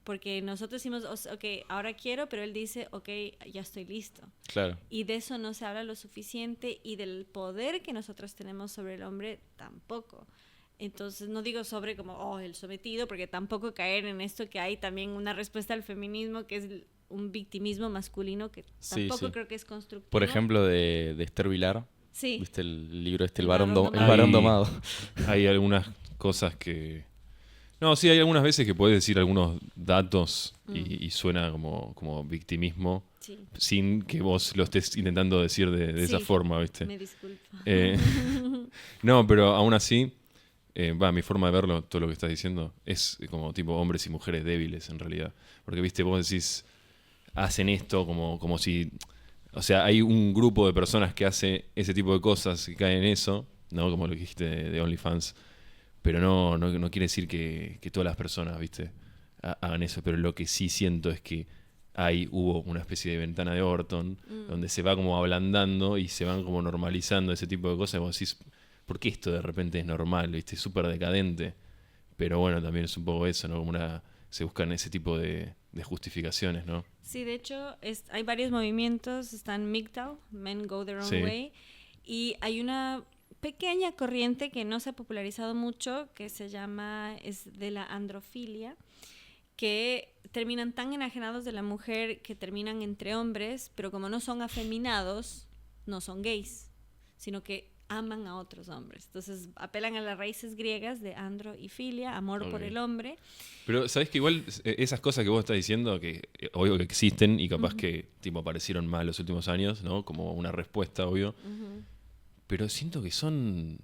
A: Porque nosotros decimos, ok, ahora quiero, pero él dice, ok, ya estoy listo.
C: Claro.
A: Y de eso no se habla lo suficiente y del poder que nosotros tenemos sobre el hombre tampoco. Entonces no digo sobre como, el sometido, porque tampoco caer en esto que hay también una respuesta al feminismo que es un victimismo masculino que tampoco creo que es constructivo.
C: Por ejemplo, de Esther Vilar.
A: Sí.
C: ¿Viste el libro
A: El
C: varón
A: varón
C: domado?
B: Hay algunas cosas que... No, sí, hay algunas veces que puedes decir algunos datos y suena como victimismo,
A: Sí.
B: sin que vos lo estés intentando decir de esa forma, ¿viste?
A: Me disculpo.
B: No, pero aún así, mi forma de verlo, todo lo que estás diciendo, es como tipo hombres y mujeres débiles en realidad. Porque, viste, vos decís, hacen esto como si... O sea, hay un grupo de personas que hace ese tipo de cosas, que caen en eso, ¿no? Como lo que dijiste de OnlyFans. Pero no quiere decir que todas las personas, viste, hagan eso. Pero lo que sí siento es que hubo una especie de ventana de Orton, donde se va como ablandando y se van como normalizando ese tipo de cosas. Y vos decís, ¿por qué esto de repente es normal? ¿Viste? Es súper decadente. Pero bueno, también es un poco eso, ¿no? Se buscan ese tipo de justificaciones, ¿no?
A: Sí, de hecho, hay varios movimientos. Están MGTOW, Men Go Their Own Way. Y hay una pequeña corriente que no se ha popularizado mucho, que es de la androfilia, que terminan tan enajenados de la mujer que terminan entre hombres, pero como no son afeminados, no son gays, sino que aman a otros hombres. Entonces apelan a las raíces griegas de andro y filia, amor por el hombre.
B: Pero sabes que igual esas cosas que vos estás diciendo, que obvio que existen y capaz que tipo aparecieron más los últimos años, ¿no? Como una respuesta, obvio. Pero siento que son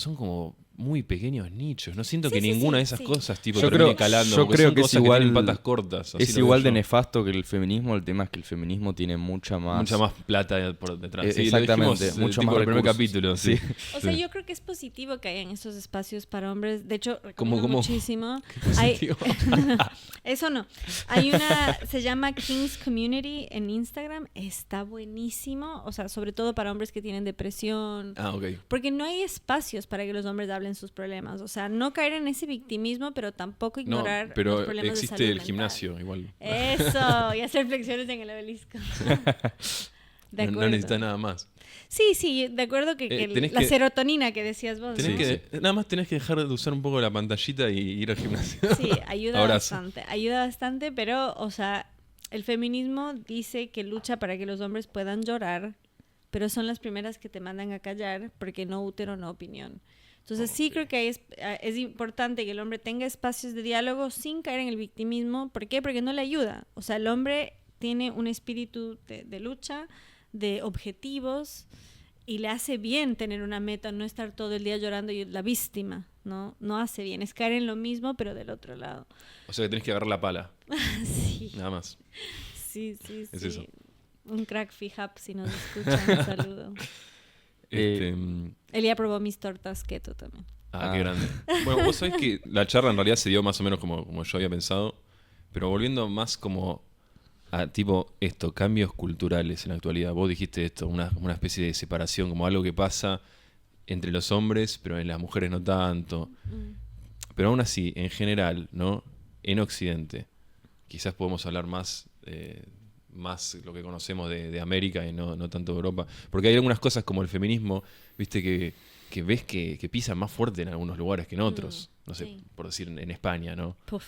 B: como muy pequeños nichos. No siento que ninguna de esas cosas tipo termine calando.
C: Yo creo que es igual,
B: tienen patas cortas.
C: Es igual de nefasto que el feminismo. El tema es que el feminismo tiene mucha más
B: plata por detrás.
C: Sí, exactamente, mucho más
B: el primer
C: recursos.
B: capítulo. Sí.
A: O sea, yo creo que es positivo que hayan estos espacios para hombres. De hecho,
B: ¿Cómo?
A: muchísimo. Eso no. Se llama King's Community en Instagram. Está buenísimo. O sea, sobre todo para hombres que tienen depresión.
B: Ok.
A: Porque no hay espacios para que los hombres hablen sus problemas. O sea, no caer en ese victimismo, pero tampoco ignorar
B: pero
A: los problemas de
B: existe
A: salud
B: el
A: mental.
B: gimnasio igual.
A: Eso, y hacer flexiones en el obelisco. De acuerdo.
B: No necesitas nada más.
A: Sí, de acuerdo que la serotonina que decías vos.
B: Nada más tenés que dejar de usar un poco la pantallita y ir al gimnasio.
A: Sí, ayuda bastante, pero, o sea, el feminismo dice que lucha para que los hombres puedan llorar, pero son las primeras que te mandan a callar porque no útero, no opinión. Entonces sí creo que es importante que el hombre tenga espacios de diálogo sin caer en el victimismo. ¿Por qué? Porque no le ayuda. O sea, el hombre tiene un espíritu de lucha, de objetivos, y le hace bien tener una meta, no estar todo el día llorando y la víctima, ¿no? No hace bien, es caer en lo mismo, pero del otro lado.
B: O sea que tenés que agarrar la pala.
A: Sí.
B: Nada más.
A: Sí.
B: Es eso.
A: Un crack fijap, si nos escuchan, un saludo. Él ya probó mis tortas keto también.
B: Qué grande. Bueno, vos sabés que la charla en realidad se dio más o menos como yo había pensado, pero volviendo más como a tipo cambios culturales en la actualidad. Vos dijiste esto, una especie de separación, como algo que pasa entre los hombres, pero en las mujeres no tanto. Pero aún así, en general, ¿no? En Occidente, quizás podemos hablar más más lo que conocemos de América y no tanto de Europa. Porque hay algunas cosas como el feminismo, viste, que ves que pisan más fuerte en algunos lugares que en otros. No sé,
A: sí.
B: por decir en España, ¿no?
A: Puf.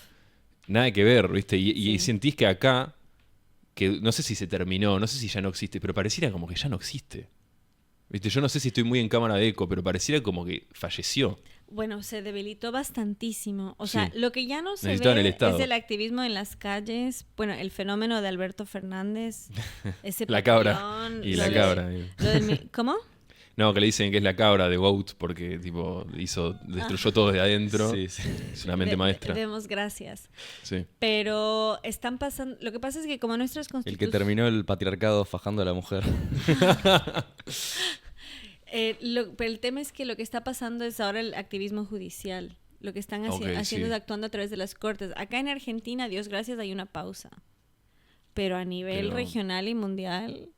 B: Nada que ver, viste. Y
A: Sí.
B: sentís que acá, que no sé si se terminó, no sé si ya no existe, pero pareciera como que ya no existe. Viste, yo no sé si estoy muy en cámara de eco, pero pareciera como que falleció.
A: Bueno, se debilitó bastantísimo. O
B: Sí.
A: sea, lo que ya no se
B: Necesitaban el
A: ve
B: Estado.
A: es el activismo en las calles. Bueno, el fenómeno de Alberto Fernández, ese
B: La cabra.
A: papelón,
B: Y
A: lo
B: la
A: de-
B: cabra.
A: lo del ¿Cómo?
B: No, que le dicen que es la cabra de Goat porque tipo destruyó todo de adentro.
C: Sí, sí.
B: Es una mente maestra.
A: Demos gracias.
B: Sí.
A: Pero están pasando... Lo que pasa es que como nuestras
C: El que
A: constituciones...
C: terminó el patriarcado fajando a la mujer.
A: Pero el tema es que lo que está pasando es ahora el activismo judicial. Lo que están
B: Ok,
A: haciendo
B: sí.
A: es actuando a través de las cortes. Acá en Argentina, Dios gracias, hay una pausa. Pero a nivel
B: Pero-
A: regional y mundial...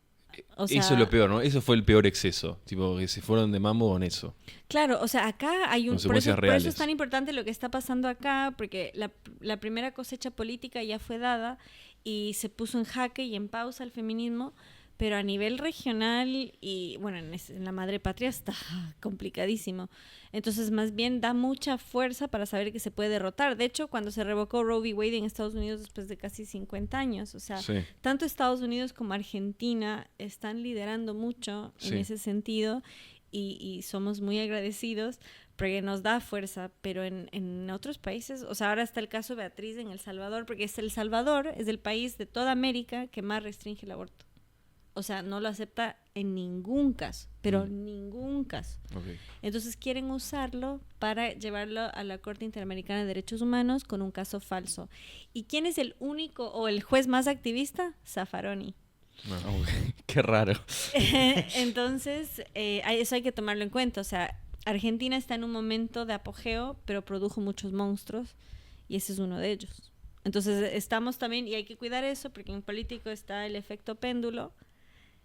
A: O sea,
B: Eso es lo peor, ¿no? Eso fue el peor exceso. Tipo, que se fueron de mambo con eso.
A: claro, o sea, acá hay un...
B: Consecuencias
A: por eso
B: reales.
A: es tan importante lo que está pasando acá, porque la primera cosecha política ya fue dada y se puso en jaque y en pausa el feminismo, pero a nivel regional y, bueno, en la madre patria está complicadísimo. Entonces, más bien da mucha fuerza para saber que se puede derrotar. De hecho, cuando se revocó Roe v. Wade en Estados Unidos después de casi 50 años, o sea,
B: Sí.
A: tanto Estados Unidos como Argentina están liderando mucho en
B: Sí.
A: ese sentido y somos muy agradecidos porque nos da fuerza, pero en otros países, o sea, ahora está el caso Beatriz en El Salvador, porque El Salvador es el país de toda América que más restringe el aborto. O sea, no lo acepta en ningún caso, pero ningún caso.
B: Ok.
A: Entonces quieren usarlo para llevarlo a la Corte Interamericana de Derechos Humanos con un caso falso. ¿Y quién es el único o el juez más activista? Zaffaroni.
B: No.
C: Qué raro.
A: Entonces, eso hay que tomarlo en cuenta. O sea, Argentina está en un momento de apogeo, pero produjo muchos monstruos y ese es uno de ellos. Entonces, estamos también, y hay que cuidar eso, porque en político está el efecto péndulo,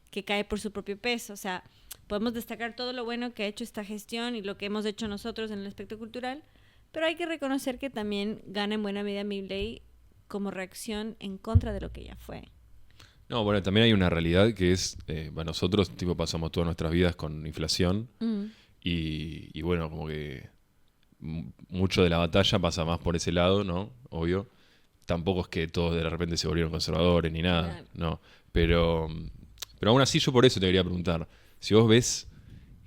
A: que cae por su propio peso. O sea, podemos destacar todo lo bueno que ha hecho esta gestión y lo que hemos hecho nosotros en el aspecto cultural, pero hay que reconocer que también gana en buena medida Milei como reacción en contra de lo que ya fue.
B: No, bueno, también hay una realidad que es, bueno, nosotros tipo pasamos todas nuestras vidas con inflación y bueno, como que mucho de la batalla pasa más por ese lado, ¿no? Obvio. Tampoco es que todos de repente se volvieron conservadores ni nada,
A: Claro.
B: no. Pero aún así yo por eso te quería preguntar, si vos ves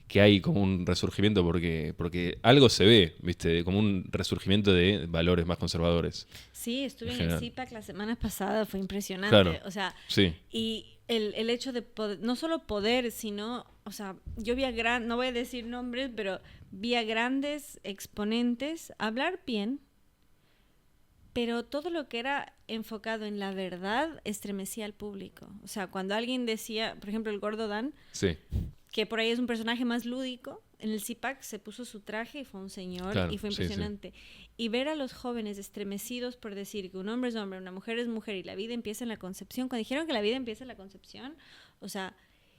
B: que hay como un resurgimiento, porque algo se ve, ¿viste? Como un resurgimiento de valores más conservadores.
A: Sí, estuve
B: En
A: en el
B: general.
A: CIPAC la semana pasada, fue impresionante.
B: Claro.
A: O sea,
B: Sí,
A: y el hecho de poder, no solo poder, sino, o sea, yo vi no voy a decir nombres, pero vi a grandes exponentes hablar bien, pero todo lo que era enfocado en la verdad estremecía al público. O sea, cuando alguien decía, por ejemplo, el Gordo Dan,
B: sí.
A: que por ahí es un personaje más lúdico, en el CIPAC se puso su traje y fue un señor
B: Claro,
A: y fue
B: sí, sí.
A: impresionante. Y ver a los jóvenes estremecidos por decir que un hombre es hombre, una mujer es mujer y la vida empieza en la concepción, cuando dijeron que la vida empieza en la concepción, o sea,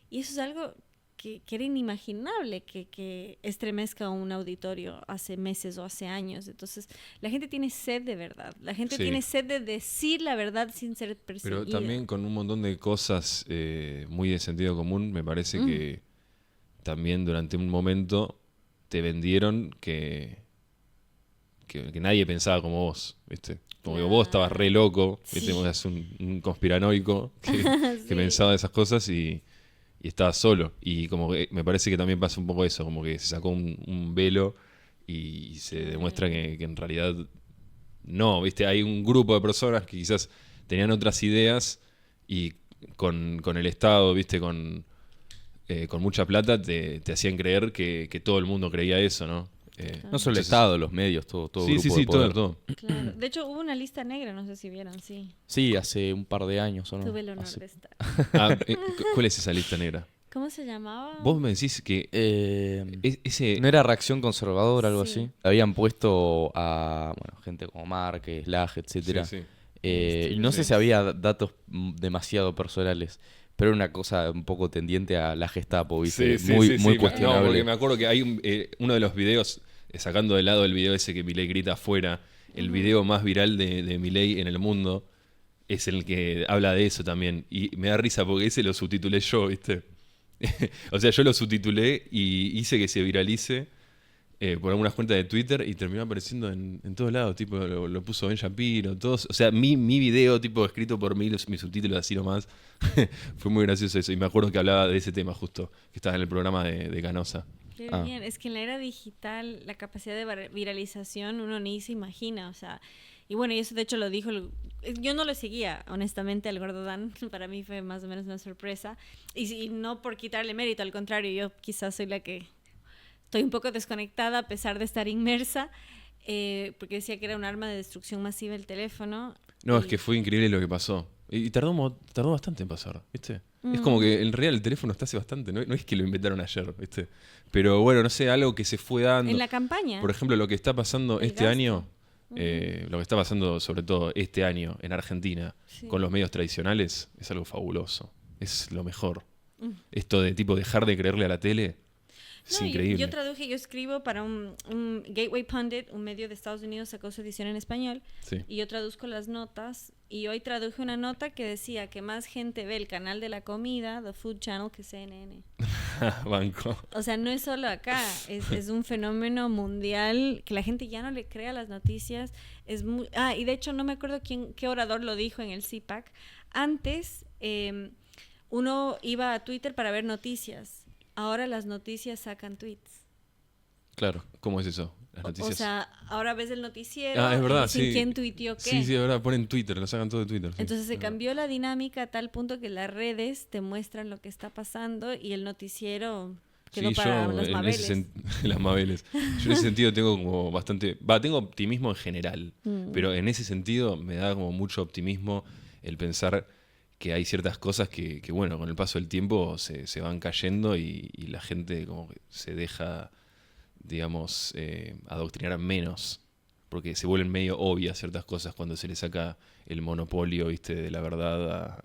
A: y eso es algo que era inimaginable que estremezca un auditorio hace meses o hace años. Entonces, la gente tiene sed de verdad, la gente
B: Sí.
A: tiene sed de decir la verdad sin ser perseguida.
B: Pero también con un montón de cosas muy de sentido común, me parece que también durante un momento te vendieron que nadie pensaba como vos, ¿viste? Como que vos estabas re loco, ¿viste?
A: Sí.
B: Vos eras un conspiranoico que
A: Sí.
B: pensaba esas cosas y estabas solo. Y como que me parece que también pasa un poco eso, como que se sacó un velo y se demuestra que en realidad no, ¿viste? Hay un grupo de personas que quizás tenían otras ideas y con el Estado, ¿viste? Con mucha plata te hacían creer que todo el mundo creía eso, ¿no?
C: No solo el
B: Entonces-
C: Estado, los medios, todo
B: Sí,
C: grupo
B: sí,
C: de
B: sí, todo,
C: poder.
B: todo.
A: Claro. De hecho, hubo una lista negra, no sé si vieron, sí.
C: Sí, hace un par de años, ¿o no?
A: Tuve el honor
C: Hace-
A: de estar.
B: Ah, ¿cuál es esa lista negra?
A: ¿Cómo se llamaba?
B: Vos me decís que ese...
C: ¿No era Reacción Conservadora, algo
A: Sí.
C: así? Habían puesto a gente como Márquez, Laje, etcétera.
B: Sí, sí.
C: Y no sé si había datos demasiado personales, pero era una cosa un poco tendiente a la Gestapo, ¿viste? muy muy
B: No,
C: cuestionable.
B: porque me acuerdo que hay uno de los videos, sacando de lado el video ese que Milei grita afuera, el video más viral de Milei en el mundo, es el que habla de eso también. Y me da risa porque ese lo subtitulé yo, ¿viste? O sea, yo lo subtitulé y hice que se viralice por algunas cuentas de Twitter y terminó apareciendo en todos lados. Tipo, lo puso Ben Shapiro, todos. O sea, mi video, tipo, escrito por mí, mis subtítulos así nomás. Fue muy gracioso eso. Y me acuerdo que hablaba de ese tema justo, que estaba en el programa de Canosa.
A: Qué bien, es que en la era digital la capacidad de viralización uno ni se imagina, o sea, y bueno, y eso de hecho lo dijo, yo no lo seguía, honestamente, al Gordo Dan, para mí fue más o menos una sorpresa, y no por quitarle mérito, al contrario, yo quizás soy la que estoy un poco desconectada a pesar de estar inmersa, porque decía que era un arma de destrucción masiva el teléfono.
B: No, es que fue increíble lo que pasó. Y tardó bastante en pasar, ¿viste? Es como que en realidad el teléfono está hace bastante, no es que lo inventaron ayer, ¿viste? Pero bueno, no sé, algo que se fue dando.
A: En la campaña.
B: Por ejemplo, lo que está pasando
A: El
B: este
A: gasto.
B: año, lo que está pasando sobre todo este año en Argentina,
A: Sí.
B: con los medios tradicionales, es algo fabuloso. Es lo mejor. Esto de tipo dejar de creerle a la tele, es
A: No,
B: increíble.
A: yo escribo para un Gateway Pundit, un medio de Estados Unidos, sacó su edición en español,
B: Sí.
A: y yo traduzco las notas, y hoy traduje una nota que decía que más gente ve el canal de la comida, The Food Channel, que CNN.
B: Banco.
A: O sea, no es solo acá, es un fenómeno mundial que la gente ya no le cree a las noticias. Y de hecho no me acuerdo qué orador lo dijo en el CPAC. Antes uno iba a Twitter para ver noticias. Ahora las noticias sacan tweets.
B: Claro, ¿cómo es eso? Las noticias.
A: O sea, ahora ves el noticiero
B: Es
A: y
B: verdad,
A: dicen
B: sí.
A: quién tuiteó qué.
B: Sí, es verdad, ponen Twitter, lo sacan todo de Twitter. Sí,
A: Entonces se
B: es verdad.
A: cambió la dinámica a tal punto que las redes te muestran lo que está pasando y el noticiero quedó
B: Sí,
A: para
B: yo
A: las
B: en
A: Mabeles.
B: ese las Mabeles. Yo en ese sentido tengo como bastante... tengo optimismo en general, pero en ese sentido me da como mucho optimismo el pensar que hay ciertas cosas que bueno, con el paso del tiempo se van cayendo y la gente como que se deja, digamos, adoctrinar menos, porque se vuelven medio obvias ciertas cosas cuando se le saca el monopolio, ¿viste?, de la verdad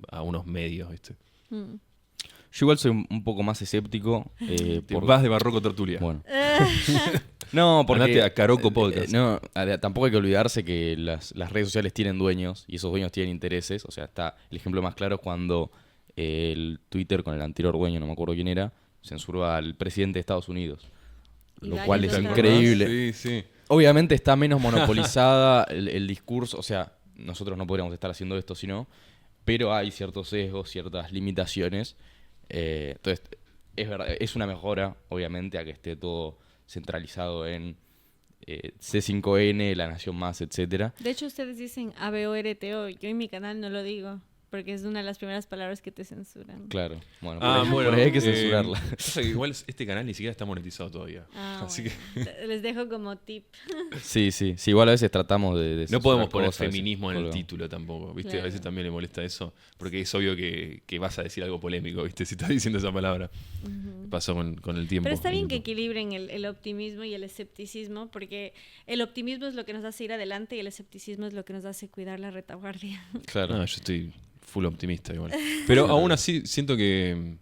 B: a unos medios, ¿viste?
A: Mm.
C: Yo igual soy un poco más escéptico.
B: Vas de Barroco Tertulia.
C: Bueno. No, porque...
B: Andate a Caroco Podcast.
C: No, tampoco hay que olvidarse que las redes sociales tienen dueños y esos dueños tienen intereses. O sea, está el ejemplo más claro es cuando el Twitter con el anterior dueño, no me acuerdo quién era, censuró al presidente de Estados Unidos.
A: Y
C: Lo
A: varios
C: cual es
A: otros.
C: increíble.
B: Sí.
C: Obviamente está menos monopolizada el discurso. O sea, nosotros no podríamos estar haciendo esto si no. Pero hay ciertos sesgos, ciertas limitaciones. Entonces, es verdad, es una mejora, obviamente, a que esté todo centralizado en C5N, La Nación Más, etcétera.
A: De hecho, ustedes dicen ABORTO. Yo en mi canal no lo digo, porque es una de las primeras palabras que te censuran.
C: Claro, bueno,
B: Bueno,
C: por ahí hay que censurarla.
B: pasa que igual este canal ni siquiera está monetizado todavía. Así
A: Bueno, les dejo como tip.
C: Sí, igual a veces tratamos de
B: no
C: censurar
B: podemos poner
C: cosas,
B: feminismo en el
C: colgamos.
B: título tampoco, ¿viste?
A: Claro.
B: A veces también le molesta eso, porque es obvio que vas a decir algo polémico, ¿viste? Si estás diciendo esa palabra. Pasó con el tiempo.
A: Pero está bien
B: en
A: que
B: YouTube.
A: equilibren el optimismo y el escepticismo, porque el optimismo es lo que nos hace ir adelante y el escepticismo es lo que nos hace cuidar la retaguardia.
C: Claro.
B: No, yo estoy full optimista igual. Pero aún así siento que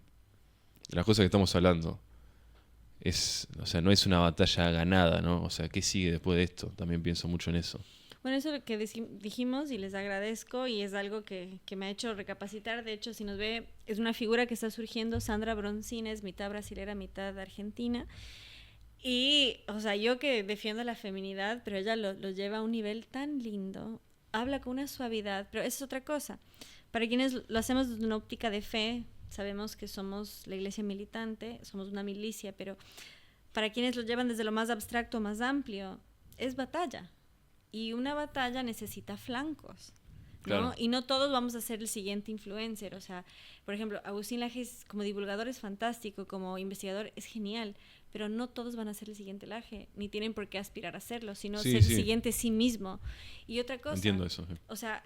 B: las cosas que estamos hablando o sea, no es una batalla ganada, ¿no? O sea, ¿qué sigue después de esto? También pienso mucho en eso.
A: Bueno, eso es lo que dijimos y les agradezco y es algo que me ha hecho recapacitar. De hecho, si nos ve, es una figura que está surgiendo, Sandra Broncín, es mitad brasilera, mitad argentina. Y, o sea, yo que defiendo la feminidad, pero ella lo lleva a un nivel tan lindo, habla con una suavidad, pero eso es otra cosa. Para quienes lo hacemos desde una óptica de fe, sabemos que somos la iglesia militante, somos una milicia, pero para quienes lo llevan desde lo más abstracto, más amplio, es batalla. Y una batalla necesita flancos, ¿no?
B: Claro.
A: Y no todos vamos a ser el siguiente influencer. O sea, por ejemplo, Agustín Laje como divulgador es fantástico, como investigador es genial, pero no todos van a ser el siguiente Laje, ni tienen por qué aspirar a serlo, sino
B: Sí,
A: ser el
B: sí.
A: siguiente sí mismo. Y otra cosa...
B: Entiendo eso. Sí.
A: O sea,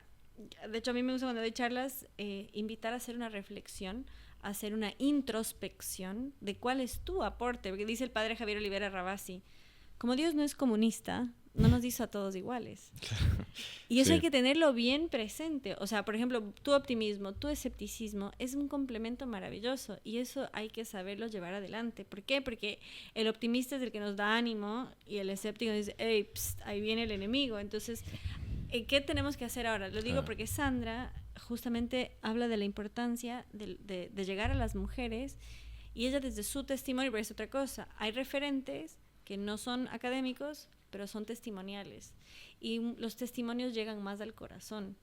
A: de hecho a mí me gusta cuando doy charlas invitar a hacer una reflexión, a hacer una introspección de cuál es tu aporte, porque dice el padre Javier Olivera Rabasi, como Dios no es comunista, no nos hizo a todos iguales. Y eso
B: Sí.
A: hay que tenerlo bien presente. O sea, por ejemplo, tu optimismo, tu escepticismo es un complemento maravilloso y eso hay que saberlo llevar adelante. ¿Por qué? Porque el optimista es el que nos da ánimo y el escéptico dice, hey, psst, ahí viene el enemigo. Entonces, ¿Qué tenemos que hacer ahora? Lo digo
B: Ah.
A: porque Sandra justamente habla de la importancia de llegar a las mujeres y ella desde su testimonio, pero es otra cosa, hay referentes que no son académicos, pero son testimoniales. Y los testimonios llegan más al corazón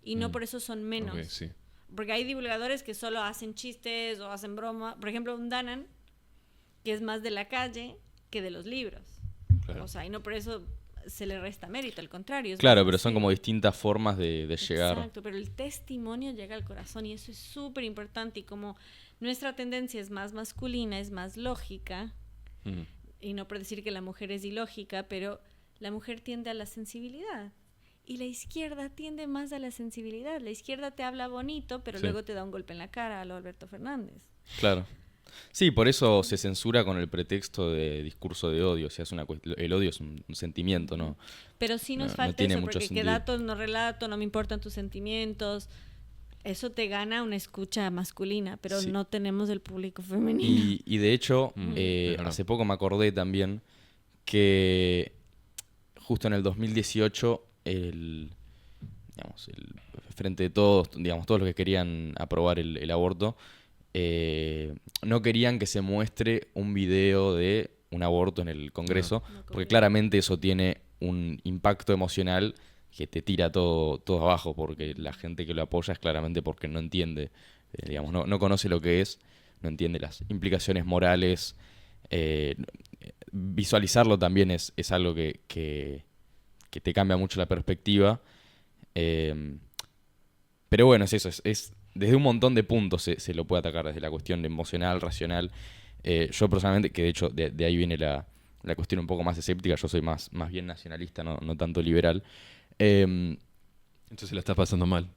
A: y no por eso son menos.
B: Ok, sí.
A: Porque hay divulgadores que solo hacen chistes o hacen broma. Por ejemplo, un Danan, que es más de la calle que de los libros.
B: Claro.
A: O sea, y no por eso se le resta mérito, al contrario. Es
C: Claro,
A: más
C: pero son
A: así.
C: como distintas formas de llegar.
A: Exacto, pero el testimonio llega al corazón y eso es súper importante. Y como nuestra tendencia es más masculina, es más lógica,
B: Mm.
A: y no por decir que la mujer es ilógica, pero la mujer tiende a la sensibilidad. Y la izquierda tiende más a la sensibilidad. La izquierda te habla bonito, pero
B: Sí.
A: luego te da un golpe en la cara a lo Alberto Fernández.
C: Claro. Sí, por eso se censura con el pretexto de discurso de odio. O sea, el odio es un sentimiento, ¿no?
A: Pero sí nos
C: No
A: falta
C: tiene
A: eso,
C: mucho
A: porque qué
C: sentido.
A: datos no relato, no me importan tus sentimientos. Eso te gana una escucha masculina, pero
C: Sí.
A: no tenemos el público femenino.
C: Y de hecho,
B: es verdad.
C: hace poco me acordé también que justo en el 2018 el Frente de Todos, digamos, todos los que querían aprobar el aborto, no querían que se muestre un video de un aborto en el Congreso,
A: No.
C: porque claramente eso tiene un impacto emocional que te tira todo abajo, porque la gente que lo apoya es claramente porque no entiende, digamos, no conoce lo que es, no entiende las implicaciones morales. Visualizarlo también es algo que te cambia mucho la perspectiva. Pero bueno, es eso, es desde un montón de puntos se lo puede atacar, desde la cuestión emocional, racional. Yo personalmente, que de hecho de ahí viene la cuestión un poco más escéptica, yo soy más bien nacionalista, no tanto liberal.
B: Entonces la estás pasando mal.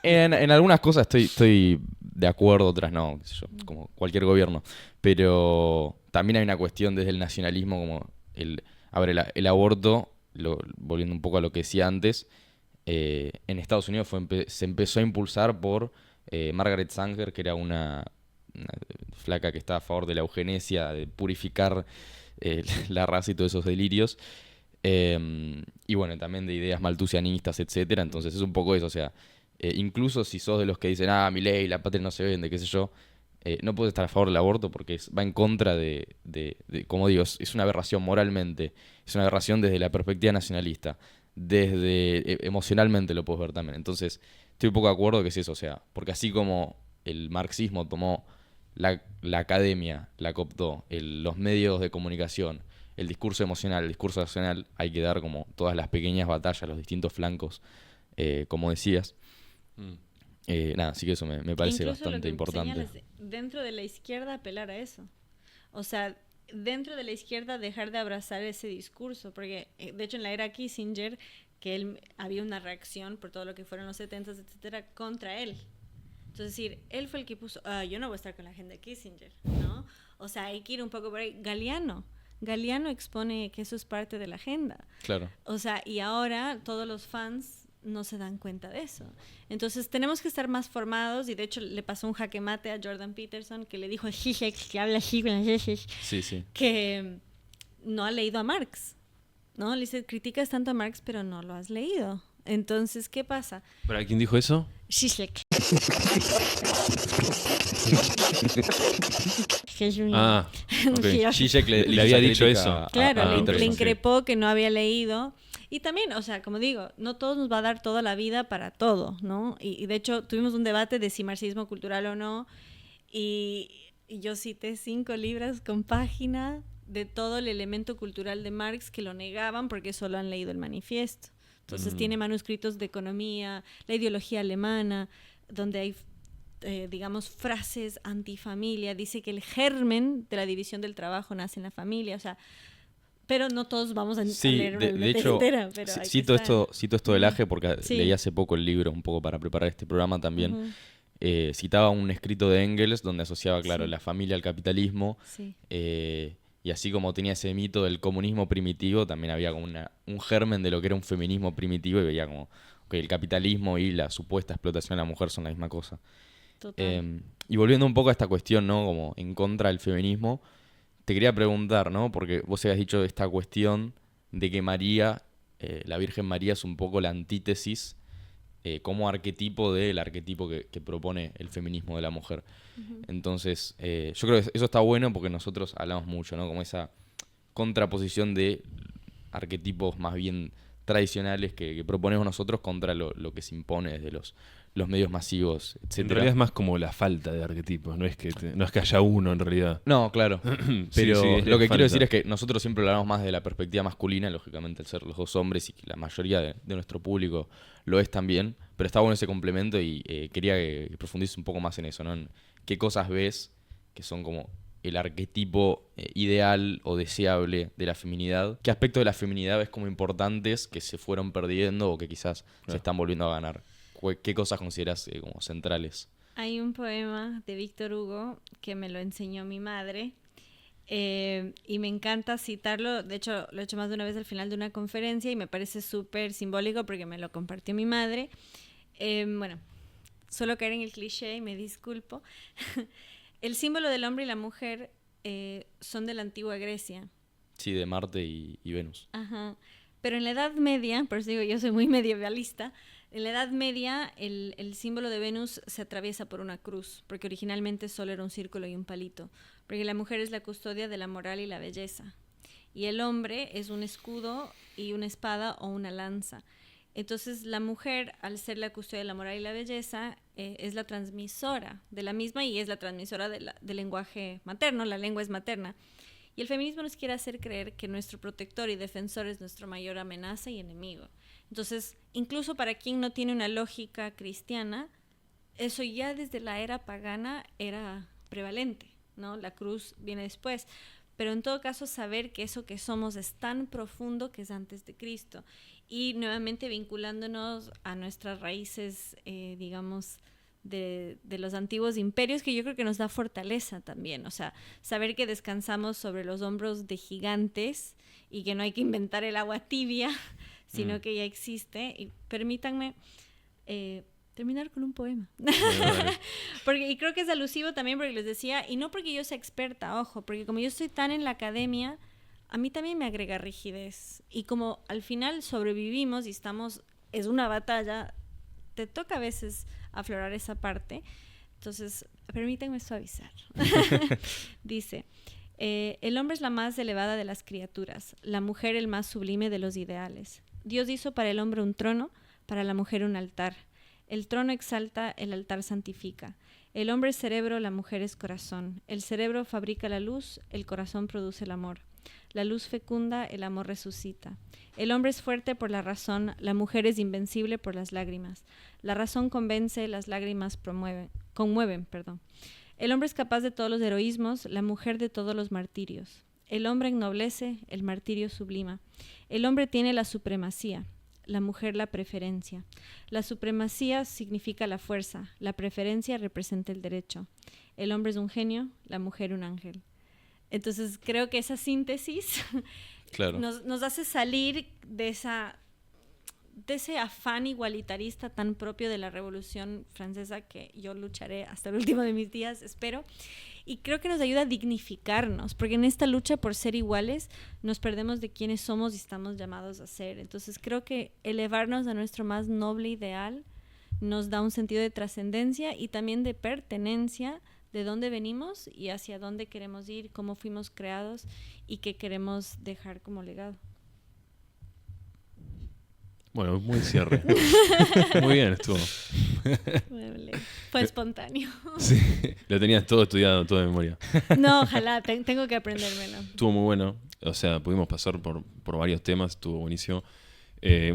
C: En algunas cosas estoy de acuerdo, otras no, qué sé yo, como cualquier gobierno. Pero también hay una cuestión desde el nacionalismo, como el aborto, volviendo un poco a lo que decía antes, en Estados Unidos se empezó a impulsar por Margaret Sanger, que era una flaca que estaba a favor de la eugenesia, de purificar la raza y todos esos delirios. Y bueno, también de ideas maltusianistas, etcétera. Entonces es un poco eso, o sea, incluso si sos de los que dicen, Milei, la patria no se vende, qué sé yo, no puedes estar a favor del aborto porque va en contra de como digo, es una aberración moralmente, es una aberración desde la perspectiva nacionalista, desde emocionalmente lo puedes ver también. Entonces estoy un poco de acuerdo que es eso, o sea, porque así como el marxismo tomó la academia, la cooptó, los medios de comunicación, el discurso emocional, el discurso racional, hay que dar como todas las pequeñas batallas, los distintos flancos, como decías. Nada, así que eso me parece
A: Incluso lo
C: bastante
A: que
C: importante.
A: señalas, dentro de la izquierda apelar a eso. O sea, dentro de la izquierda dejar de abrazar ese discurso, porque de hecho en la era Kissinger, que había una reacción por todo lo que fueron los 70s, etcétera, contra él. Entonces, decir, él fue el que puso, yo no voy a estar con la agenda de Kissinger, ¿no? O sea, hay que ir un poco por ahí. Galeano expone que eso es parte de la agenda.
C: Claro.
A: O sea, y ahora todos los fans no se dan cuenta de eso. Entonces tenemos que estar más formados, y de hecho le pasó un jaque mate a Jordan Peterson, que le dijo a Zizek, que habla así con las Zizek,
C: Sí.
A: que no ha leído a Marx, ¿no? Le dice, criticas tanto a Marx, pero no lo has leído. Entonces, ¿qué pasa?
B: ¿Para quién dijo eso?
A: Zizek.
B: Ok.
C: Zizek
B: Le
C: hizo
B: había
C: esa
B: dicho
C: crítica
B: eso.
C: a
A: Claro, le
C: Peterson, sí.
A: increpó que no había leído. Y también, o sea, como digo, no todos nos va a dar toda la vida para todo, ¿no? Y de hecho tuvimos un debate de si marxismo cultural o no, y yo cité 5 libros con página de todo el elemento cultural de Marx que lo negaban porque solo han leído el manifiesto. Entonces tiene manuscritos de economía, la ideología alemana, donde hay digamos, frases antifamilia. Dice que el germen de la división del trabajo nace en la familia, o sea, pero no todos vamos a
C: Sí,
A: leer una
C: de
A: biblioteca
C: hecho,
A: entera, pero hay que
C: cito
A: estar.
C: esto del Aje porque
A: Sí.
C: leí hace poco el libro, un poco para preparar este programa también.
A: Ujú.
C: Citaba un escrito de Engels donde asociaba, claro,
A: Sí.
C: la familia al capitalismo.
A: Sí.
C: Y así como tenía ese mito del comunismo primitivo, también había como un germen de lo que era un feminismo primitivo, y veía como que el capitalismo y la supuesta explotación de la mujer son la misma cosa.
A: Total.
C: Y volviendo un poco a esta cuestión, ¿no? Como en contra del feminismo, te quería preguntar, ¿no? Porque vos habías dicho esta cuestión de que María la Virgen María es un poco la antítesis como arquetipo del arquetipo que propone el feminismo de la mujer. Entonces, yo creo que eso está bueno porque nosotros hablamos mucho, ¿no? Como esa contraposición de arquetipos más bien tradicionales que proponemos nosotros contra lo que se impone desde los medios masivos, etc.
B: En realidad es más como la falta de arquetipos, no es que haya uno en realidad.
C: No, claro. Pero
B: Sí,
C: lo que
B: falta.
C: quiero decir es que nosotros siempre hablamos más de la perspectiva masculina, lógicamente al ser los dos hombres y que la mayoría de nuestro público lo es también, pero está bueno ese complemento y quería que profundices un poco más en eso, ¿no? En qué cosas ves que son como el arquetipo ideal o deseable de la feminidad. ¿Qué aspectos de la feminidad ves como importantes que se fueron perdiendo o que quizás se están volviendo a ganar? ¿Qué cosas consideras como centrales?
A: Hay un poema de Víctor Hugo que me lo enseñó mi madre y me encanta citarlo. De hecho, lo he hecho más de una vez al final de una conferencia y me parece súper simbólico porque me lo compartió mi madre. Bueno, solo caer en el cliché y me disculpo. El símbolo del hombre y la mujer son de la antigua Grecia.
C: Sí, de Marte y Venus.
A: Ajá. Pero en la Edad Media, por eso digo, yo soy muy medievalista, en la Edad Media el símbolo de Venus se atraviesa por una cruz, porque originalmente solo era un círculo y un palito, porque la mujer es la custodia de la moral y la belleza, y el hombre es un escudo y una espada o una lanza. Entonces la mujer, al ser la custodia de la moral y la belleza, es la transmisora de la misma y es la transmisora del lenguaje materno, la lengua es materna. Y el feminismo nos quiere hacer creer que nuestro protector y defensor es nuestra mayor amenaza y enemigo. Entonces, incluso para quien no tiene una lógica cristiana, eso ya desde la era pagana era prevalente, ¿no? La cruz viene después. Pero en todo caso, saber que eso que somos es tan profundo que es antes de Cristo. Y nuevamente vinculándonos a nuestras raíces, digamos, de los antiguos imperios, que yo creo que nos da fortaleza también, o sea, saber que descansamos sobre los hombros de gigantes y que no hay que inventar el agua tibia, sino que ya existe. Y permítanme terminar con un poema. Y creo que es alusivo también porque les decía, y no porque yo sea experta, ojo, porque como yo estoy tan en la academia, a mí también me agrega rigidez. Y como al final sobrevivimos y es una batalla, te toca a veces aflorar esa parte. Entonces, permítanme suavizar. Dice, el hombre es la más elevada de las criaturas, la mujer el más sublime de los ideales. Dios hizo para el hombre un trono, para la mujer un altar. El trono exalta, el altar santifica. El hombre es cerebro, la mujer es corazón. El cerebro fabrica la luz, el corazón produce el amor. La luz fecunda, el amor resucita. El hombre es fuerte por la razón, la mujer es invencible por las lágrimas. La razón convence, las lágrimas conmueven. El hombre es capaz de todos los heroísmos, la mujer de todos los martirios. El hombre ennoblece, el martirio sublima. El hombre tiene la supremacía, la mujer la preferencia. La supremacía significa la fuerza, la preferencia representa el derecho. El hombre es un genio, la mujer un ángel. Entonces creo que esa síntesis
C: claro.
A: nos hace salir de ese afán igualitarista tan propio de la Revolución Francesa, que yo lucharé hasta el último de mis días, espero. Y creo que nos ayuda a dignificarnos, porque en esta lucha por ser iguales nos perdemos de quiénes somos y estamos llamados a ser. Entonces creo que elevarnos a nuestro más noble ideal nos da un sentido de trascendencia y también de pertenencia, de dónde venimos y hacia dónde queremos ir, cómo fuimos creados y qué queremos dejar como legado.
B: Bueno, muy cierre. Muy bien estuvo.
A: Fue espontáneo.
B: Sí, lo tenías todo estudiado, todo de memoria.
A: No, ojalá, tengo que aprendérmelo.
B: Estuvo muy bueno, o sea, pudimos pasar por varios temas, estuvo buenísimo.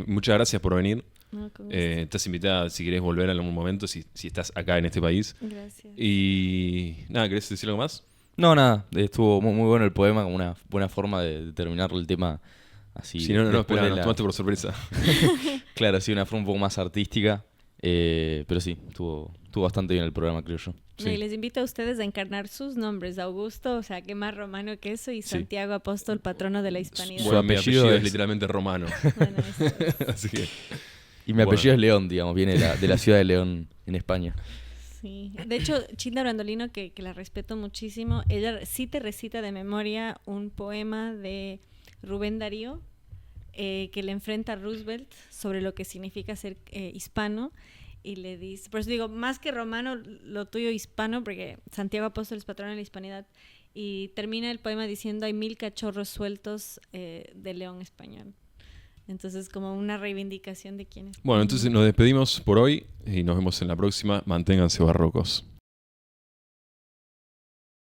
B: Muchas gracias por venir.
A: No, con gusto.
B: Estás invitada si querés volver en algún momento, si estás acá en este país.
A: Gracias.
B: Y nada, ¿querés decir algo más?
C: No, nada, estuvo muy bueno el poema, como una buena forma de terminar el tema así.
B: Si no,
C: después
B: espera,
C: de
B: nos
C: la-
B: tomaste por sorpresa.
C: Claro, sí, una forma un poco más artística, pero sí, estuvo bastante bien el programa, creo yo.
B: Sí.
A: Y les invito a ustedes a encarnar sus nombres. Augusto, o sea, qué más romano que eso, y
B: Sí.
A: Santiago Apóstol, patrono de la hispanidad.
C: Su
B: Bueno, mi
C: apellido
B: apellido es
C: es-
B: literalmente romano.
A: Bueno, eso es.
B: Así que,
C: Y mi
B: Bueno.
C: apellido es León, digamos, viene de la ciudad de León, en España.
A: Sí. De hecho, Chinda Brandolino, que la respeto muchísimo, ella sí te recita de memoria un poema de Rubén Darío, que le enfrenta a Roosevelt sobre lo que significa ser hispano. Y le dice, por eso digo, más que romano, lo tuyo hispano, porque Santiago Apóstol es patrón de la hispanidad. Y termina el poema diciendo: hay 1000 cachorros sueltos de león español. Entonces, como una reivindicación de quién es.
B: Bueno, entonces nos despedimos por hoy y nos vemos en la próxima. Manténganse barrocos.